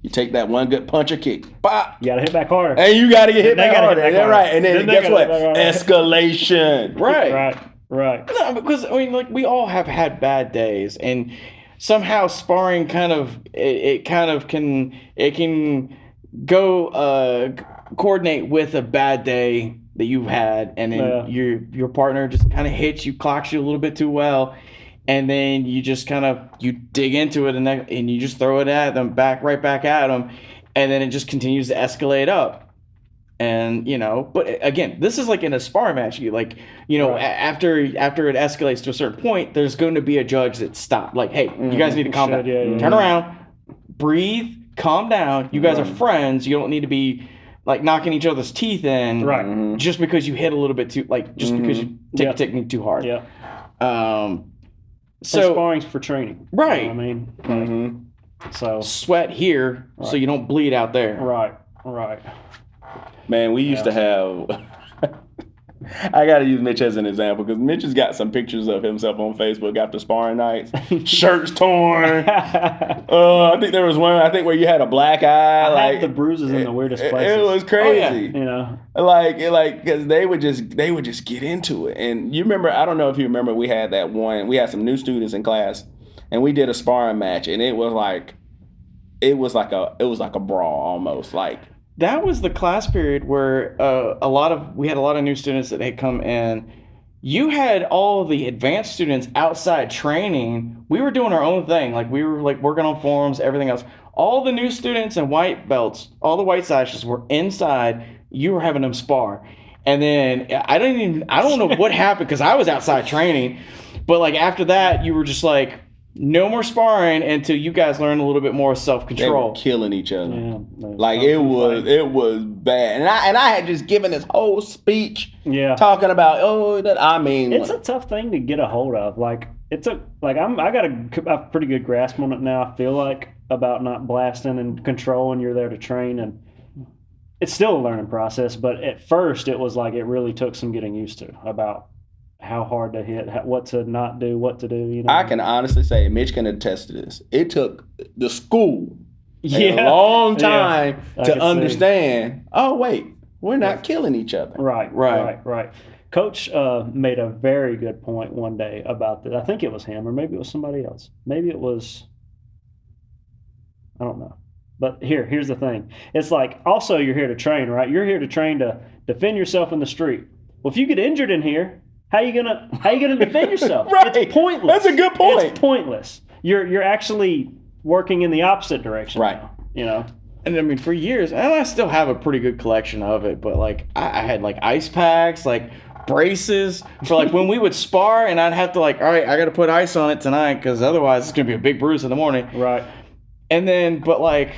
You take that one good punch or kick, bop, You gotta hit back harder. and you got to get hit They back gotta hit harder. back Yeah, harder. right. And then Then they guess gotta what? hit back harder. Escalation. right. Right. No, because I mean, like, we all have had bad days, and somehow sparring kind of it can go coordinate with a bad day that you've had, and then your partner just kind of hits you, clocks you a little bit too well, and then you just you dig into it, and you just throw it at them right back at them, and then it just continues to escalate up. And but again, this is like in a spar match. Right. After it escalates to a certain point, there's going to be a judge that stops. Like, hey, you guys need to calm down. Yeah. Turn around, breathe, calm down. You guys are friends. You don't need to be like knocking each other's teeth in. Right. Just because you hit a little bit too, just because you take the technique too hard. Yeah. So sparring's for training. Right. You know what I mean, so sweat here so you don't bleed out there. Right. Man, we used to have. I got to use Mitch as an example because Mitch has got some pictures of himself on Facebook after sparring nights. Shirts torn. I think there was one. where you had a black eye. I like had the bruises in the weirdest places. It was crazy. You know, because they would just get into it. And you remember? I don't know if you remember. We had that one. We had some new students in class, and we did a sparring match, and it was like a brawl almost. Like, that was the class period where we had a lot of new students that had come in. You had all the advanced students outside training. We were doing our own thing. Like, we were like working on forms, everything else. All the new students and white belts, all the white sashes were inside. You were having them spar. And then I don't know what happened because I was outside training. But like after that, you were just like, no more sparring until you guys learn a little bit more they self-control. were killing each other. yeah. Like, it was bad. And I had just given this whole speech Yeah. talking about It's a tough thing to get a hold of. Like, I got a pretty good grasp on it now. I feel like about not blasting and controlling. You're there to train, and it's still a learning process. But at first, it was like it really took some getting used to about how hard to hit, what to not do, what to do. You know, I can honestly say, Mitch can attest to this. It took the school a Yeah. long time I to can see. understand. Oh wait, we're not killing each other. Right. Coach made a very good point one day about that. I think it was him, or maybe it was somebody else. Maybe it was, I don't know. But here's the thing. It's like, also, you're here to train, right? You're here to train to defend yourself in the street. Well, if you get injured in here, how you gonna defend yourself? Right. It's pointless. That's a good point. It's pointless. You're actually working in the opposite direction. Right. Now, you know. And I mean, for years, and I still have a pretty good collection of it, but like I had like ice packs, like braces for like when we would spar, and I'd have to like, all right, I got to put ice on it tonight because otherwise it's gonna be a big bruise in the morning. Right. And then, but like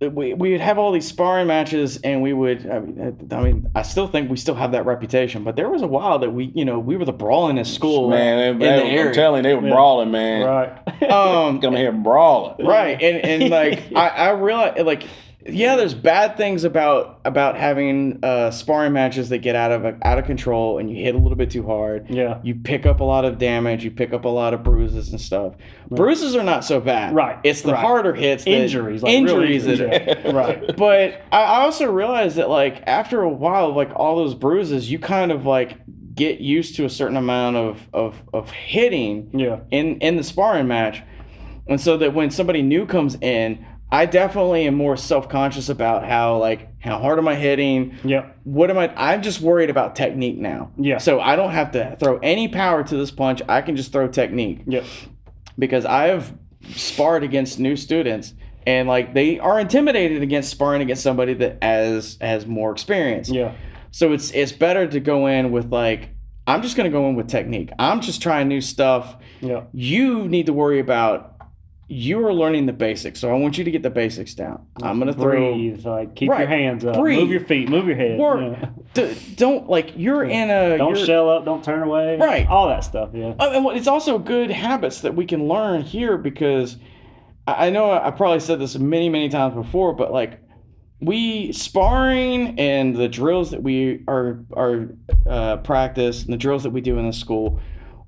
we would have all these sparring matches, and we would. I mean, I still think we still have that reputation, but there was a while that we were the brawlingest school Man, in the I'm area. telling you, they were brawling, man. Right. Coming here brawling. Right, and like I realize, like, yeah, there's bad things about having sparring matches that get out of control, and you hit a little bit too hard. Yeah. You pick up a lot of damage. You pick up a lot of bruises and stuff. Right. Bruises are not so bad. Right. It's the harder hits, injuries, injuries. Yeah. Right. But I also realized that like after a while, like all those bruises, you kind of like get used to a certain amount of hitting. Yeah. In the sparring match, and so that when somebody new comes in, I definitely am more self-conscious about how hard am I hitting? Yep. I'm just worried about technique now. Yeah. So I don't have to throw any power to this punch. I can just throw technique. Yep. Because I have sparred against new students and like they are intimidated against sparring against somebody that has more experience. Yeah. So it's better to go in with like, I'm just gonna go in with technique. I'm just trying new stuff. Yeah. You need to worry about, you are learning the basics, so I want you to get the basics down. I'm gonna breathe, like keep Right. your hands up, Breathe. move your feet, move your head. Work. Yeah. Don't like you're in a Don't you're, shell up, don't turn away. Right. All that stuff. Yeah. And it's also good habits that we can learn here, because I know I probably said this many times before, but like we sparring and the drills that we are practice and the drills that we do in the school,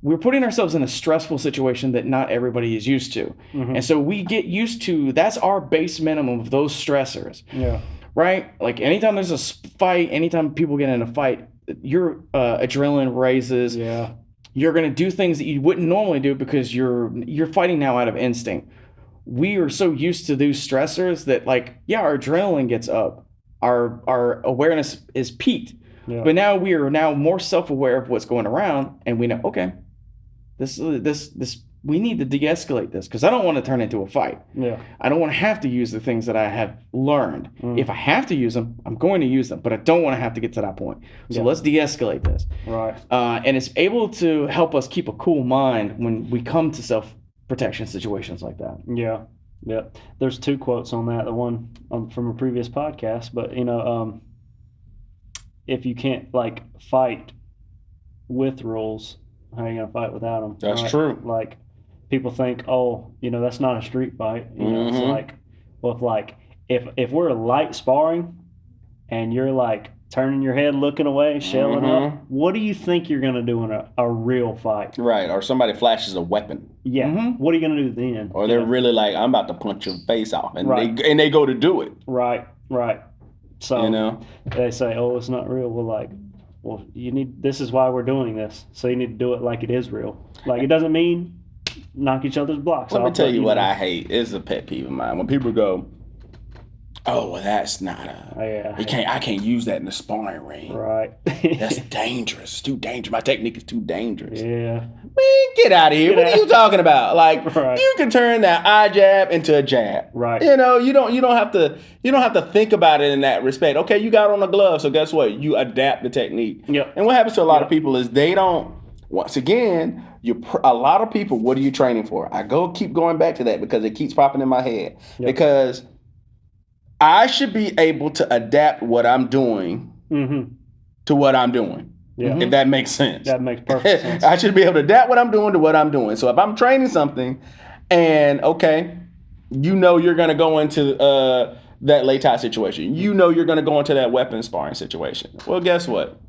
we're putting ourselves in a stressful situation that not everybody is used to. Mm-hmm. And so we get used to, that's our base minimum of those stressors. Yeah. Right? Like anytime there's a fight, anytime people get in a fight, your adrenaline raises. Yeah. You're going to do things that you wouldn't normally do because you're fighting now out of instinct. We are so used to those stressors that like, yeah, our adrenaline gets up. Our awareness is peaked. Yeah. But now we are now more self-aware of what's going around, and we know, okay, this we need to de-escalate this, because I don't want to turn into a fight. Yeah. I don't want to have to use the things that I have learned. If I have to use them, I'm going to use them, but I don't want to have to get to that point. So let's de-escalate this. Right. And it's able to help us keep a cool mind when we come to self-protection situations like that. Yeah. Yeah. There's two quotes on that. The one from a previous podcast, but if you can't like fight with rules, how are you gonna fight without them? That's true. Like people think, oh, that's not a street fight. It's like, well, if we're light sparring, and you're like turning your head, looking away, shelling up, what do you think you're gonna do in a real fight? Right. Or somebody flashes a weapon. Yeah. What are you gonna do then? Or they're really like, I'm about to punch your face off, and Right. they go to do it. Right. So they say, oh, it's not real. Well, this is why we're doing this. So you need to do it like it is real. Like it doesn't mean knock each other's blocks off. Let me tell you what I hate. It's a pet peeve of mine. When people go, oh, well, that's not I can't use that in the sparring ring. Right. That's dangerous. It's too dangerous. My technique is too dangerous. Yeah. Man, get out of here. What are you talking about? Like, Right. you can turn that eye jab into a jab. Right. You don't have to think about it in that respect. Okay, you got on a glove, so guess what? You adapt the technique. Yep. And what happens to a lot of people is they don't. Once again, a lot of people. What are you training for? I keep going back to that because it keeps popping in my head. Yep. Because I should be able to adapt what I'm doing to what I'm doing. Yeah. If that makes sense. That makes perfect sense. I should be able to adapt what I'm doing to what I'm doing. So if I'm training something and, okay, you're going to go into that lay tie situation. You're going to go into that weapon sparring situation. Well, guess what?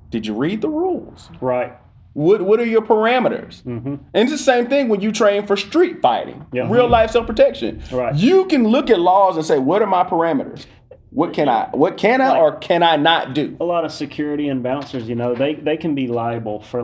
Did you read the rules? Right. What are your parameters? And it's the same thing when you train for street fighting, real life self-protection. Right. You can look at laws and say, what are my parameters? What can I or can I not do? A lot of security and bouncers, they can be liable for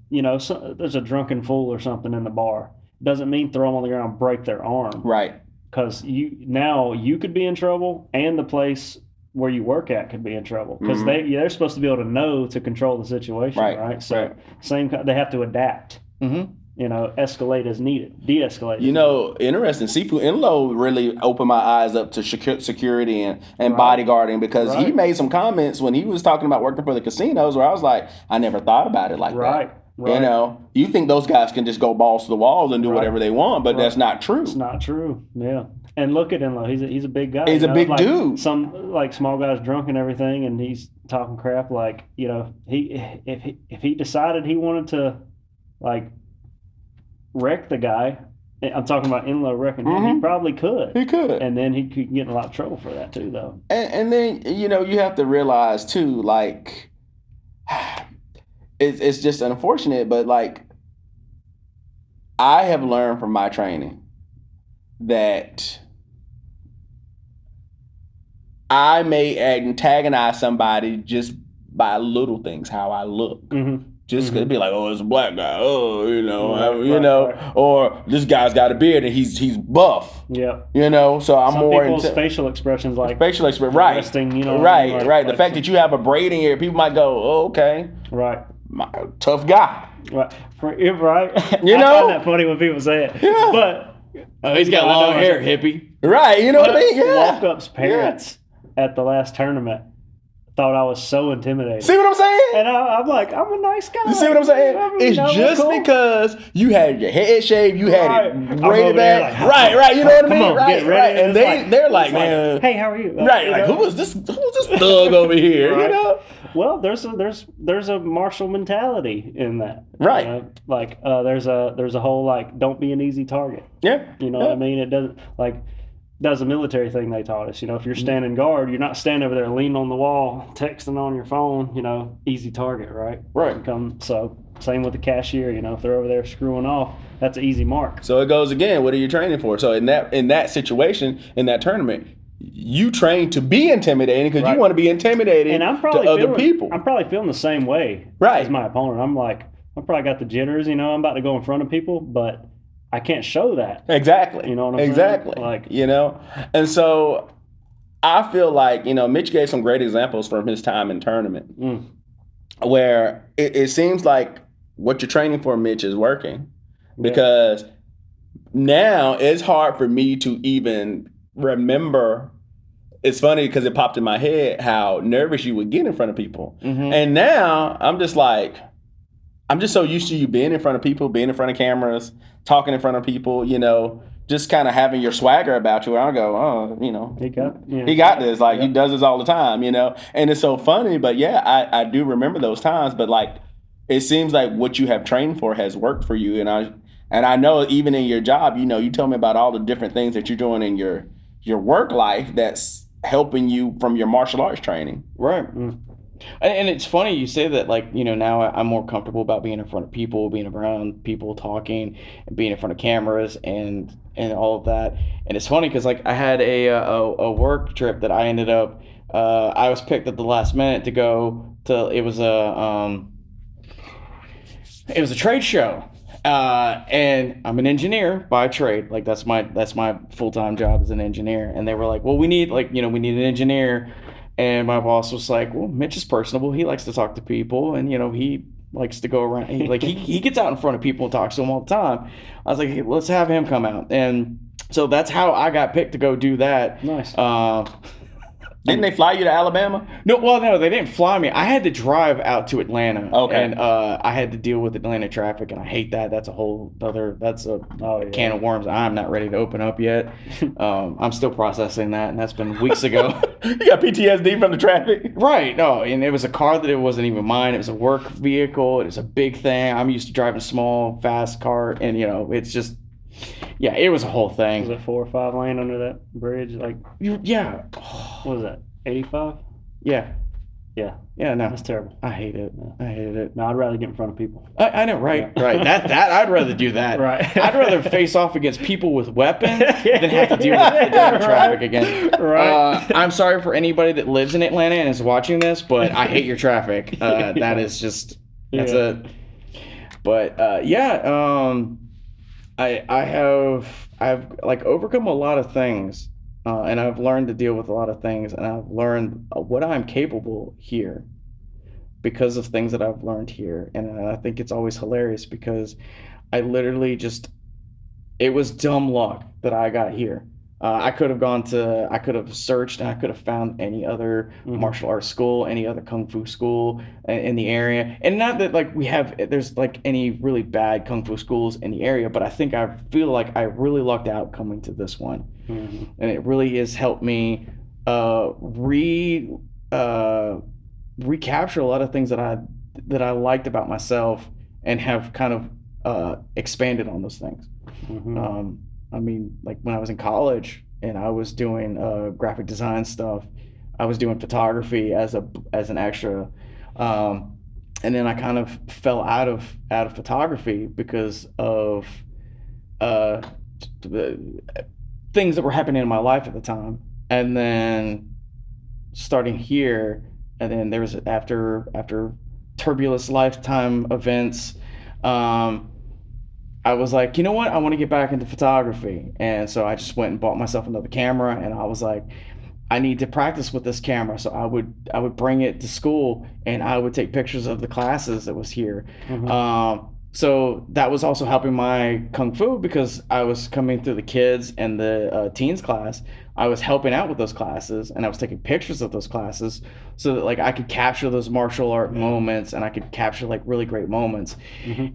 there's a drunken fool or something in the bar. Doesn't mean throw them on the ground, break their arm. Right. Because you could be in trouble, and the place where you work at could be in trouble, because they're supposed to be able to know to control the situation, right? So they have to adapt. Escalate as needed, de-escalate. Interesting. Sifu Enlo really opened my eyes up to security and bodyguarding, because he made some comments when he was talking about working for the casinos where I was like, I never thought about it like that. Right. You think those guys can just go balls to the walls and do whatever they want, but that's not true. It's not true. Yeah. And look at Enlo. He's a big guy. He's a big dude. Some small guys drunk and everything, and he's talking crap. If he decided he wanted to wreck the guy, I'm talking about Enlo wrecking him, he probably could. He could. And then he could get in a lot of trouble for that too, though. And then you have to realize too, it's just unfortunate, but I have learned from my training that I may antagonize somebody just by little things, how I look. Just be like, oh, it's a black guy. Oh, or this guy's got a beard and he's buff. Yeah. So I'm some more people's into facial expressions, right? Resting, right. The fact that you have a braid in here, people might go, oh, okay, right, tough guy. Right. I find that funny when people say it. Yeah. But Oh, he's got long hair, hippie. Right, you know what I mean? Yeah. Walk-up's parents at the last tournament thought I was so intimidating. See what I'm saying? And I'm like, I'm a nice guy. You see what I'm saying? I mean, It's you know, just cool. because you had your head shaved, you had Right. it I'm braided over there back. like, Right, you know what I come mean? on, Right, get ready. And It's they're like, it's man, hey, how are you? right, You like know? who's this thug over here? Right. You know? Well, there's a martial mentality in that. Right. You know? Like there's a whole like don't be an easy target. Yeah. You know what I mean? It doesn't like that's a military thing they taught us. You know, if you're standing guard, you're not standing over there leaning on the wall, texting on your phone. You know, easy target, right? Right. So same with the cashier. You know, if they're over there screwing off, that's an easy mark. So it goes again. What are you training for? So in that situation, in that tournament, you train to be intimidating because Right. you want to be intimidating And I'm to probably other people. I'm probably feeling the same way Right. as my opponent. I'm like, I probably got the jitters. You know, I'm about to go in front of people, but I can't show that. Exactly. You know what I'm saying? Exactly. Like- you know, and so I feel like Mitch gave some great examples from his time in tournament, where it seems like what you're training for, Mitch, is working, because now it's hard for me to even remember. It's funny because it popped in my head how nervous you would get in front of people, and now I'm just like. I'm just so used to you being in front of people, being in front of cameras, talking in front of people, you know, just kind of having your swagger about you. I go, oh, you know, he got this. Like, he does this all the time, you know. And it's so funny, but yeah, I do remember those times. But like, it seems like what you have trained for has worked for you. And I know even in your job, you know, you told me about all the different things that you're doing in your work life that's helping you from your martial arts training. Right. And it's funny you say that, like, you know, now I'm more comfortable about being in front of people, being around people, talking, and being in front of cameras and all of that. And it's funny because, like, I had a work trip that I ended up, I was picked at the last minute to go to, it was a trade show. And I'm an engineer by trade. Like, that's my full-time job as an engineer. And they were like, well, we need an engineer. And my boss was like, well, Mitch is personable. He likes to talk to people. And, you know, he likes to go around. He gets out in front of people and talks to them all the time. I was like, hey, let's have him come out. And so that's how I got picked to go do that. Nice. Didn't they fly you to Alabama? No, they didn't fly me. I had to drive out to Atlanta. Okay. And I had to deal with Atlanta traffic, and I hate that. That's a whole other, can of worms I'm not ready to open up yet. I'm still processing that, and that's been weeks ago. You got PTSD from the traffic? Right. No, and it was a car that it wasn't even mine. It was a work vehicle. It was a big thing. I'm used to driving a small, fast car, and, you know, it's just, yeah, it was a whole thing. Was it 4 or 5 lane under that bridge? Like, Yeah. what was that? 85? Yeah. Yeah. Yeah, no. That's terrible. I hate it. I hated it. No, I'd rather get in front of people. I know, right, right. That I'd rather do that. Right. I'd rather face off against people with weapons than have to deal with traffic again. Right. I'm sorry for anybody that lives in Atlanta and is watching this, but I hate your traffic. That is just that's it. But I've like overcome a lot of things, and I've learned to deal with a lot of things, and I've learned what I'm capable here because of things that I've learned here. And I think it's always hilarious because I literally it was dumb luck that I got here. I could have searched and I could have found any other martial arts school, any other kung fu school in the area. And not that like there's like any really bad kung fu schools in the area, but I feel like I really lucked out coming to this one. And it really has helped me recapture a lot of things that I liked about myself and have kind of expanded on those things. I mean, like when I was in college and I was doing graphic design stuff, I was doing photography as an extra, and then I kind of fell out of photography because of the things that were happening in my life at the time. And then starting here, and then there was after turbulent lifetime events. I was like, you know what? I want to get back into photography. And so I just went and bought myself another camera, and I was like, I need to practice with this camera. So I would bring it to school and I would take pictures of the classes that was here. So that was also helping my kung fu because I was coming through the kids and the teens class. I was helping out with those classes and I was taking pictures of those classes so that like I could capture those martial art moments and I could capture like really great moments.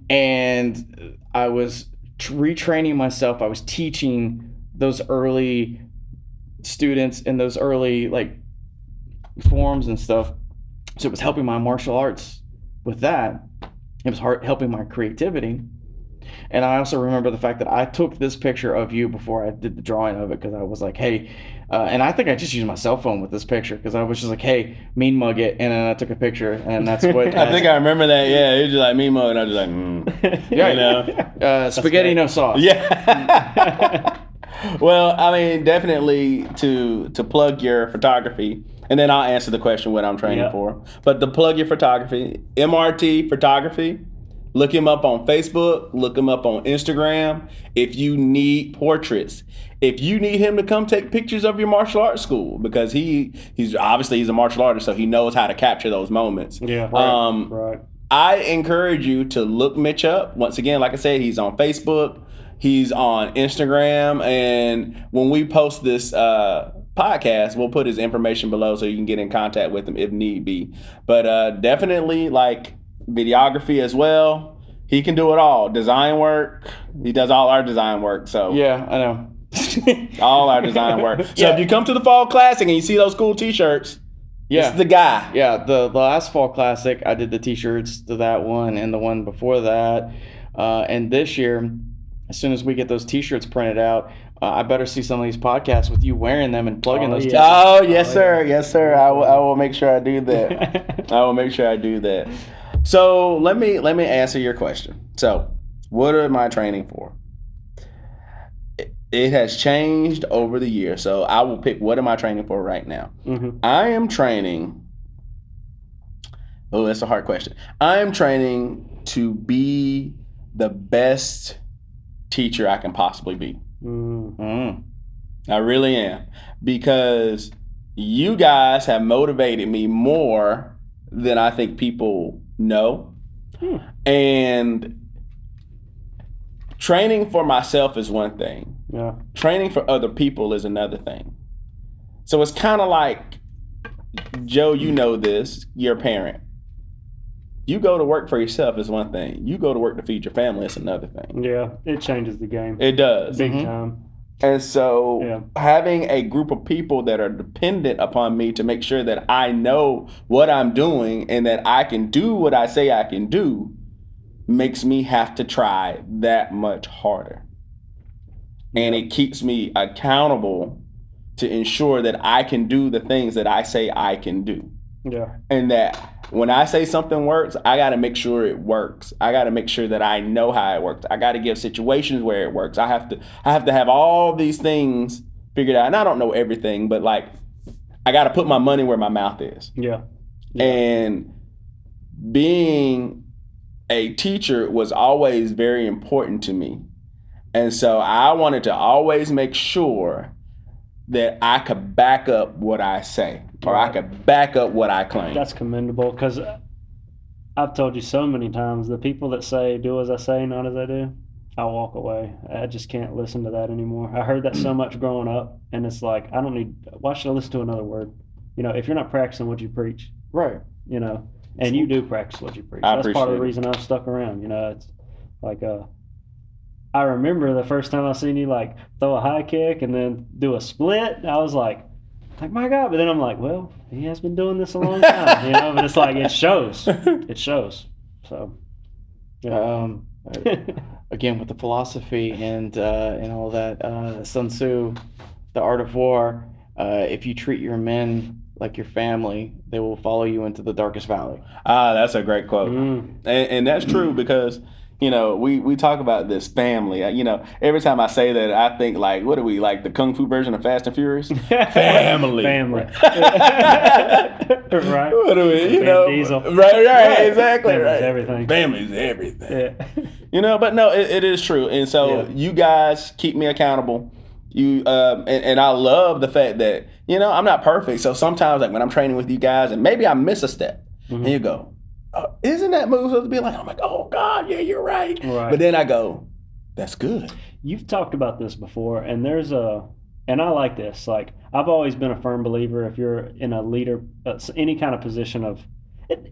And I was retraining myself. I was teaching those early students in those early like forms and stuff. So it was helping my martial arts with that. It was helping my creativity. And I also remember the fact that I took this picture of you before I did the drawing of it because I was like, hey, and I think I just used my cell phone with this picture because I was just like, hey, mean mug it. And then I took a picture and that's what. I think I remember that. Yeah, it was just like mean mug, and I was just like, Yeah, you know, spaghetti no sauce. yeah. Well, I mean, definitely to plug your photography, and then I'll answer the question what I'm training for. But to plug your photography, MRT Photography. Look him up on Facebook. Look him up on Instagram. If you need portraits, if you need him to come take pictures of your martial arts school, because he's obviously a martial artist, so he knows how to capture those moments. Yeah. Right. I encourage you to look Mitch up. Once again, like I said, he's on Facebook. He's on Instagram, and when we post this podcast, we'll put his information below so you can get in contact with him if need be. But definitely like videography as well. He can do it all. Design work. He does all our design work. So Yeah, I know. all our design work. So if you come to the Fall Classic and you see those cool T-shirts, this is the guy. Yeah, the last Fall Classic, I did the T-shirts to that one and the one before that. And this year, as soon as we get those T-shirts printed out, I better see some of these podcasts with you wearing them and plugging those T-shirts. Oh, yes, sir. Yes, sir. I will make sure I do that. I will make sure I do that. So let me answer your question. So what am I training for? It has changed over the years. So I will pick what am I training for right now. I am training. Oh, that's a hard question. I am training to be the best teacher I can possibly be. I really am, because you guys have motivated me more than I think people know. And training for myself is one thing. Yeah. Training for other people is another thing. So it's kind of like, Joe, you know this, you're a parent. You go to work for yourself is one thing. You go to work to feed your family is another thing. Yeah, it changes the game. It does. Big time. And so having a group of people that are dependent upon me to make sure that I know what I'm doing and that I can do what I say I can do makes me have to try that much harder. And it keeps me accountable to ensure that I can do the things that I say I can do. Yeah. And that when I say something works, I got to make sure it works. I got to make sure that I know how it works. I got to give situations where it works. I have to have all these things figured out. And I don't know everything, but like I got to put my money where my mouth is. Yeah. And being a teacher was always very important to me. And so I wanted to always make sure that I could back up what I say, or I could back up what I claim. That's commendable, because I've told you so many times, the people that say, do as I say, not as I do, I walk away. I just can't listen to that anymore. I heard that so much growing up, and it's like, why should I listen to another word? You know, if you're not practicing what you preach. Right. You know, and you do practice what you preach. I That's part of the appreciate reason I've stuck around. You know, it's like, I remember the first time I seen you like throw a high kick and then do a split. I was like, my God. But then I'm like, well, he has been doing this a long time, you know. But it's like it shows. It shows. So, yeah. Again, with the philosophy and all that, Sun Tzu, The Art of War. If you treat your men like your family, they will follow you into the darkest valley. That's a great quote, and that's true because. You know, we talk about this family. You know, every time I say that, I think like, what are we, like the Kung Fu version of Fast and Furious? Family. Family. Right. What are we, you know? Diesel. Right, exactly. Family's right. everything. Family's everything. Yeah. You know, but no, it is true. And so you guys keep me accountable. You and I love the fact that, you know, I'm not perfect. So sometimes like when I'm training with you guys and maybe I miss a step and you go, isn't that movie supposed to be like? I'm like, oh God, yeah, you're right. Right. But then I go, that's good. You've talked about this before, and and I like this. Like, I've always been a firm believer if you're in a leader, any kind of position of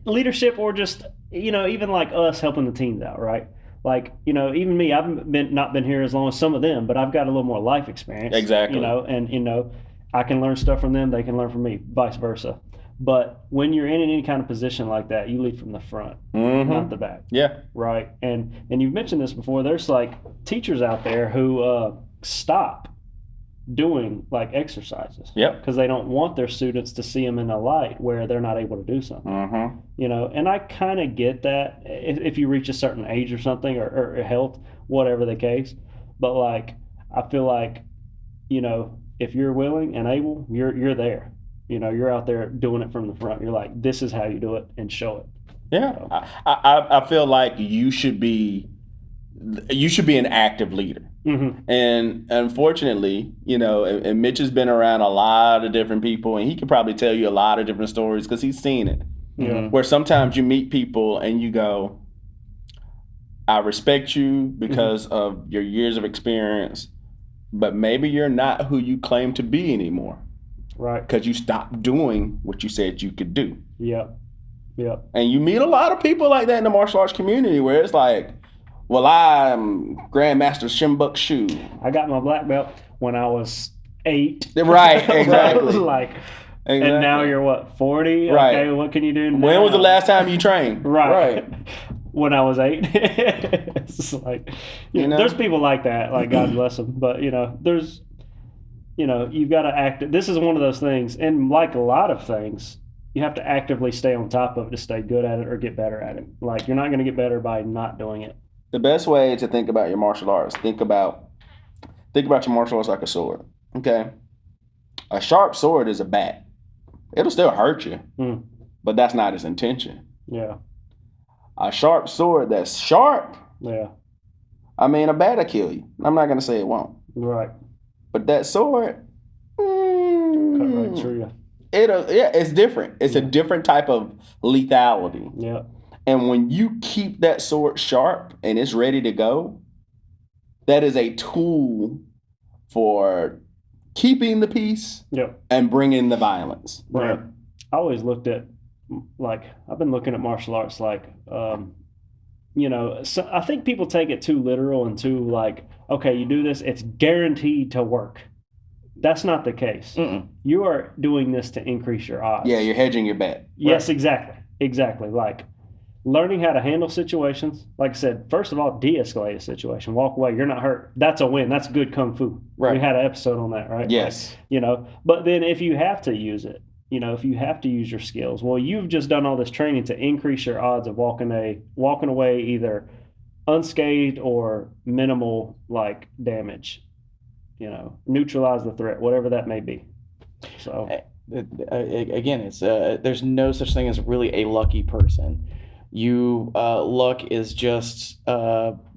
leadership, or just, even like us helping the teams out, right? Like, even me, I've not been here as long as some of them, but I've got a little more life experience. Exactly. And I can learn stuff from them, they can learn from me, vice versa. But when you're in any kind of position like that, you lead from the front, not the back. Yeah. Right. And you've mentioned this before. There's like teachers out there who stop doing like exercises. Yep. Because they don't want their students to see them in a light where they're not able to do something. And I kind of get that if you reach a certain age or something, or health, whatever the case. But like, I feel like, if you're willing and able, you're there. You're out there doing it from the front. You're like, this is how you do it, and show it. Yeah. So. I feel like you should be an active leader. And unfortunately, and Mitch has been around a lot of different people, and he could probably tell you a lot of different stories because he's seen it. Yeah. Where sometimes you meet people and you go, I respect you because of your years of experience, but maybe you're not who you claim to be anymore. Right. Because you stopped doing what you said you could do. Yep. And you meet a lot of people like that in the martial arts community where it's like, well, I'm Grandmaster Shimbuk Shu. I got my black belt when I was 8. Right, exactly. Exactly. And now you're what, 40? Right. Okay, what can you do now? When was the last time you trained? Right. When I was 8. It's just like, there's people like that, like God bless them. But, there's, you've got to act. This is one of those things. And like a lot of things, you have to actively stay on top of it to stay good at it or get better at it. Like, you're not going to get better by not doing it. The best way to think about your martial arts, think about your martial arts like a sword. Okay? A sharp sword is a bat. It'll still hurt you, but that's not its intention. Yeah. A sharp sword that's sharp, Yeah. a bat will kill you. I'm not going to say it won't. Right. But that sword, Cut right through you. It's different. It's a different type of lethality. Yeah. And when you keep that sword sharp and it's ready to go, that is a tool for keeping the peace and bringing the violence. Right. I always looked at, like, I've been looking at martial arts like, so I think people take it too literal and too like, okay, you do this, it's guaranteed to work. That's not the case. You are doing this to increase your odds. Yeah, you're hedging your bet. Yes, exactly. Exactly. Like, learning how to handle situations. Like I said, first of all, de-escalate a situation. Walk away. You're not hurt. That's a win. That's good kung fu. Right. We had an episode on that, right? Yes. Like, but then if you have to use it, if you have to use your skills, well, you've just done all this training to increase your odds of walking away either unscathed or minimal like damage. Neutralize the threat, whatever that may be. So again, it's there's no such thing as really a lucky person. Luck is just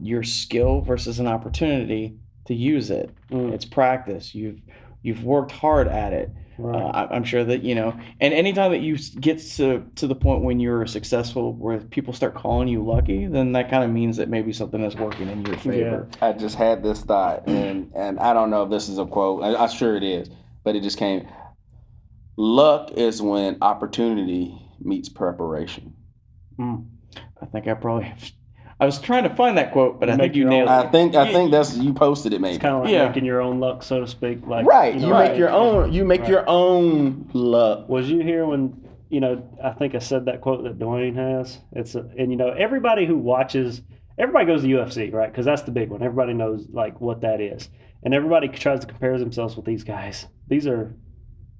your skill versus an opportunity to use it. It's practice. You've worked hard at it. Right. I'm sure that and anytime that you get to the point when you're successful, where people start calling you lucky, then that kind of means that maybe something is working in your favor. Yeah. I just had this thought, and I don't know if this is a quote. I'm sure it is, but it just came. Luck is when opportunity meets preparation. I think I was trying to find that quote, but I think you nailed it. I think that's you posted it maybe. It's kind of like making your own luck, so to speak. Like make your own. You make your own luck. Was you here when I think I said that quote that Dwayne has? Everybody who watches, everybody goes to UFC, right? Because that's the big one. Everybody knows like what that is, and everybody tries to compare themselves with these guys. These are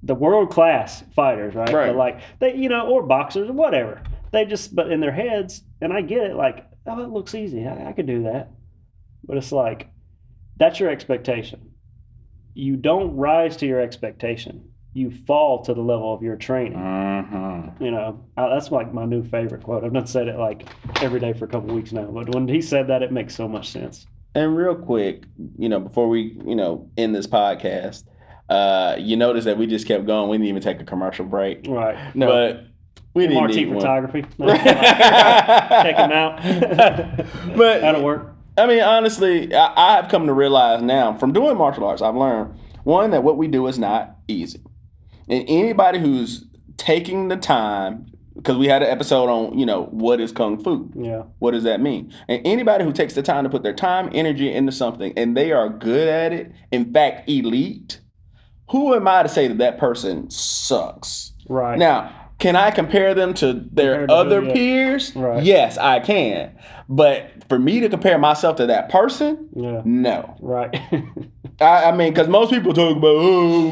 the world class fighters, right? But like they, or boxers or whatever. But in their heads, and I get it, like, oh, it looks easy. I could do that. But it's like, that's your expectation. You don't rise to your expectation. You fall to the level of your training. That's like my new favorite quote. I've not said it like every day for a couple weeks now, but when he said that, it makes so much sense. And real quick, before we, end this podcast, you notice that we just kept going. We didn't even take a commercial break. Right. No. But We didn't MRT need one. photography. Check him out. But That'll work. I mean, honestly, I have come to realize now from doing martial arts, I've learned one that what we do is not easy, and anybody who's taking the time, because we had an episode on, what is kung fu? Yeah. What does that mean? And anybody who takes the time to put their time, energy into something, and they are good at it, in fact, elite, who am I to say that person sucks? Right. Now, can I compare them to their other peers? Right. Yes, I can. But for me to compare myself to that person, Yeah. no. Right. I mean, because most people talk about,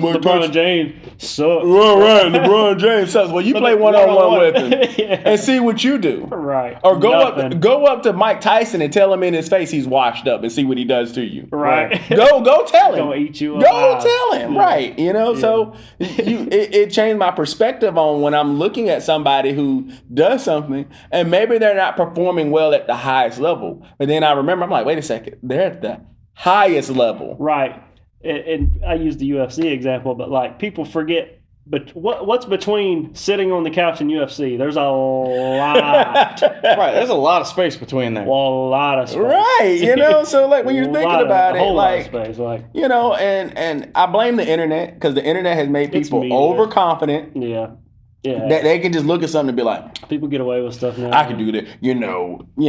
Mike LeBron Tyson. James sucks. Right, LeBron James sucks. Well, you play one-on-one with him Yeah. and see what you do. Right. Or go Nothing. up to Mike Tyson and tell him in his face he's washed up and see what he does to you. Right. Go tell him. Gonna eat you Go alive. tell him. Yeah. Right. So it changed my perspective on when I'm looking at somebody who does something and maybe they're not performing well at the highest level. But then I remember, I'm like, wait a second, they're at the highest level. Right. And I use the UFC example, but like people forget. But what's between sitting on the couch and UFC? There's a lot. Right, there's a lot of space between there. A lot of space. Right. So like when you're thinking about a it, whole lot of like, space, like and I blame the internet because the internet has made It's people media. overconfident. yeah. That they can just look at something and be like, People get away with stuff now. I can do that.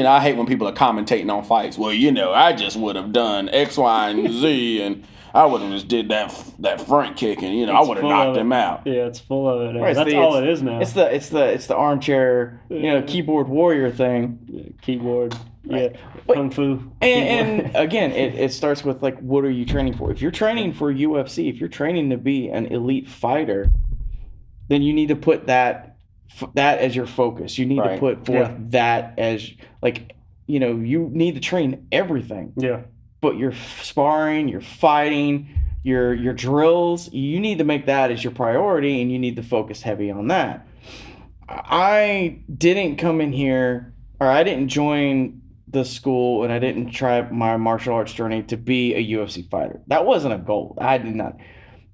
I hate when people are commentating on fights. Well, I just would have done X, Y, and Z, and I would have just did that front kick, and I It's would have full knocked of it. him out. Yeah, it's full of it. Right, That's all it is now. It's the armchair, keyboard warrior thing. Keyboard. Right. Yeah. Kung fu. And again, it starts with like, what are you training for? If you're training for UFC, if you're training to be an elite fighter, then you need to put that as your focus. You need to put forth that as you need to train everything. Yeah. But your sparring, your fighting, your drills, you need to make that as your priority, and you need to focus heavy on that. I didn't come in here, or I didn't join the school, and I didn't try my martial arts journey to be a UFC fighter. That wasn't a goal. I did not.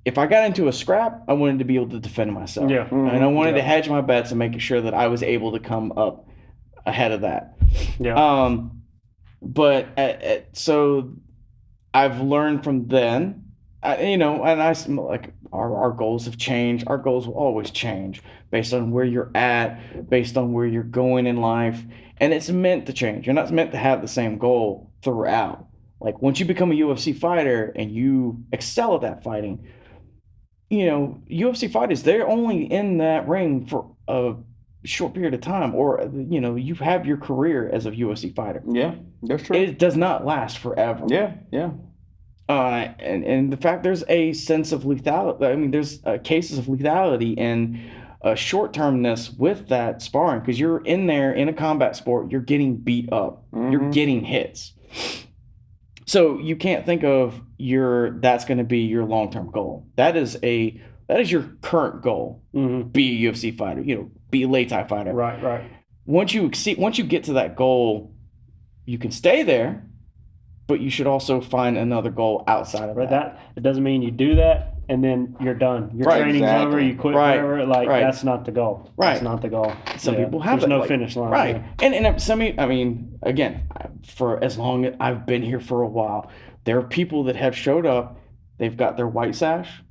If I got into a scrap, I wanted to be able to defend myself. Yeah. And I wanted to hedge my bets and make sure that I was able to come up ahead of that. Yeah. So I've learned from then, and our goals have changed. Our goals will always change based on where you're at, based on where you're going in life. And it's meant to change. You're not meant to have the same goal throughout. Like once you become a UFC fighter and you excel at that fighting, UFC fighters, they're only in that ring for a short period of time, or you have your career as a UFC fighter. Yeah, that's true. It does not last forever. Yeah. And the fact there's a sense of lethality. I mean, there's cases of lethality and short-termness with that sparring, because you're in there in a combat sport. You're getting beat up. Mm-hmm. You're getting hits. So you can't think of that's going to be your long-term goal. That is your current goal. Mm-hmm. Be a UFC fighter. Be a Muay Thai fighter. Right. Once you get to that goal, you can stay there, but you should also find another goal outside of that. It doesn't mean you do that and then you're done. Your training's over. You quit forever. That's not the goal. Right. That's not the goal. Some people have There's that, no finish line. Right. Yeah. And some, I mean, again, for as long as I've been here for a while, there are people that have showed up. They've got their white sash,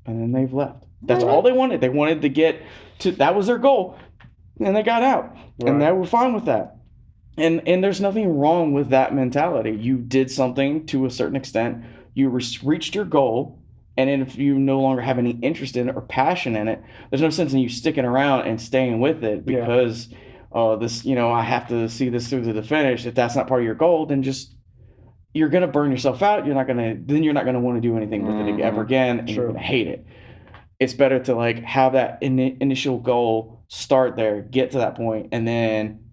and then they've left. That's all they wanted. They wanted to get to. That was their goal, and they got out, and they were fine with that. And there's nothing wrong with that mentality. You did something to a certain extent. You reached your goal. And then if you no longer have any interest in it or passion in it, there's no sense in you sticking around and staying with it because I have to see this through to the finish. If that's not part of your goal, then you're going to burn yourself out. You're not going to want to do anything with it ever again, and you're going to hate it. It's better to have that initial goal, start there, get to that point, and then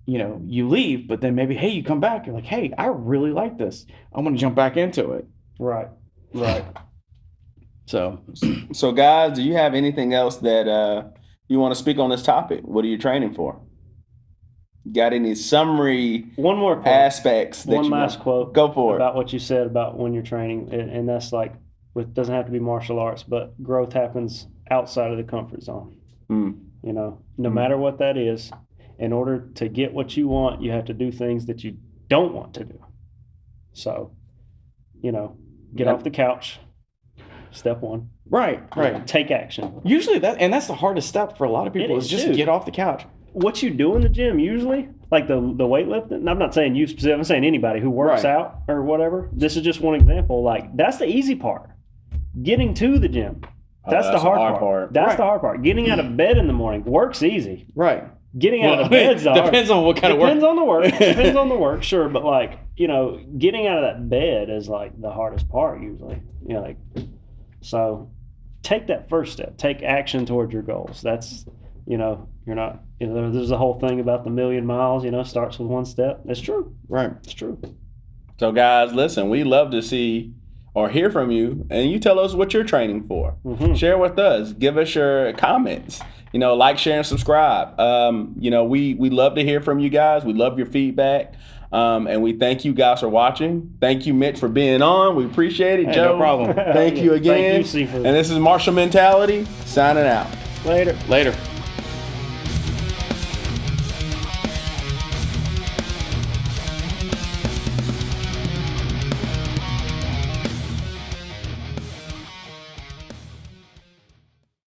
you leave, but then maybe, hey, you come back, you're like, hey, I really like this. I'm going to jump back into it. Right. So guys, do you have anything else that you want to speak on this topic? What are you training for? Got any summary one more quote. Aspects? One last quote. Go for about what you said about when you're training, and that's it doesn't have to be martial arts, but growth happens outside of the comfort zone. You know, no matter what that is, in order to get what you want, you have to do things that you don't want to do. So, you know, get off the couch. Step one. Right. Take action. Usually that's the hardest step for a lot of people It is is, just dude. get off the couch. What you do in the gym usually, like the weightlifting, and I'm not saying you specifically, I'm saying anybody who works Right. out or whatever. This is just one example. Like, that's the easy part. Getting to the gym. That's the hard part. That's Right. the hard part. Getting out of bed in the morning. Work's easy. Right. Getting out of bed's the hard. Depends on what kind of work. Depends on the work. Depends on the work, sure. But like, you know, getting out of that bed is like the hardest part usually. You know, like, so take that first step. Take action towards your goals. That's, you know, you're not, you know, there's a whole thing about the 1,000,000 miles, you know, starts with one step. It's true. Right. It's true. So, guys, listen, we love to see or hear from you, and you tell us what you're training for. Mm-hmm. Share with us. Give us your comments. You know, like, share, and subscribe. You know, we love to hear from you guys. We love your feedback. And we thank you guys for watching. Thank you, Mitch, for being on. We appreciate it. Hey, Joe, no problem. Thank you again. Thank you, Seafood. And this is Martial Mentality signing out. Later. Later.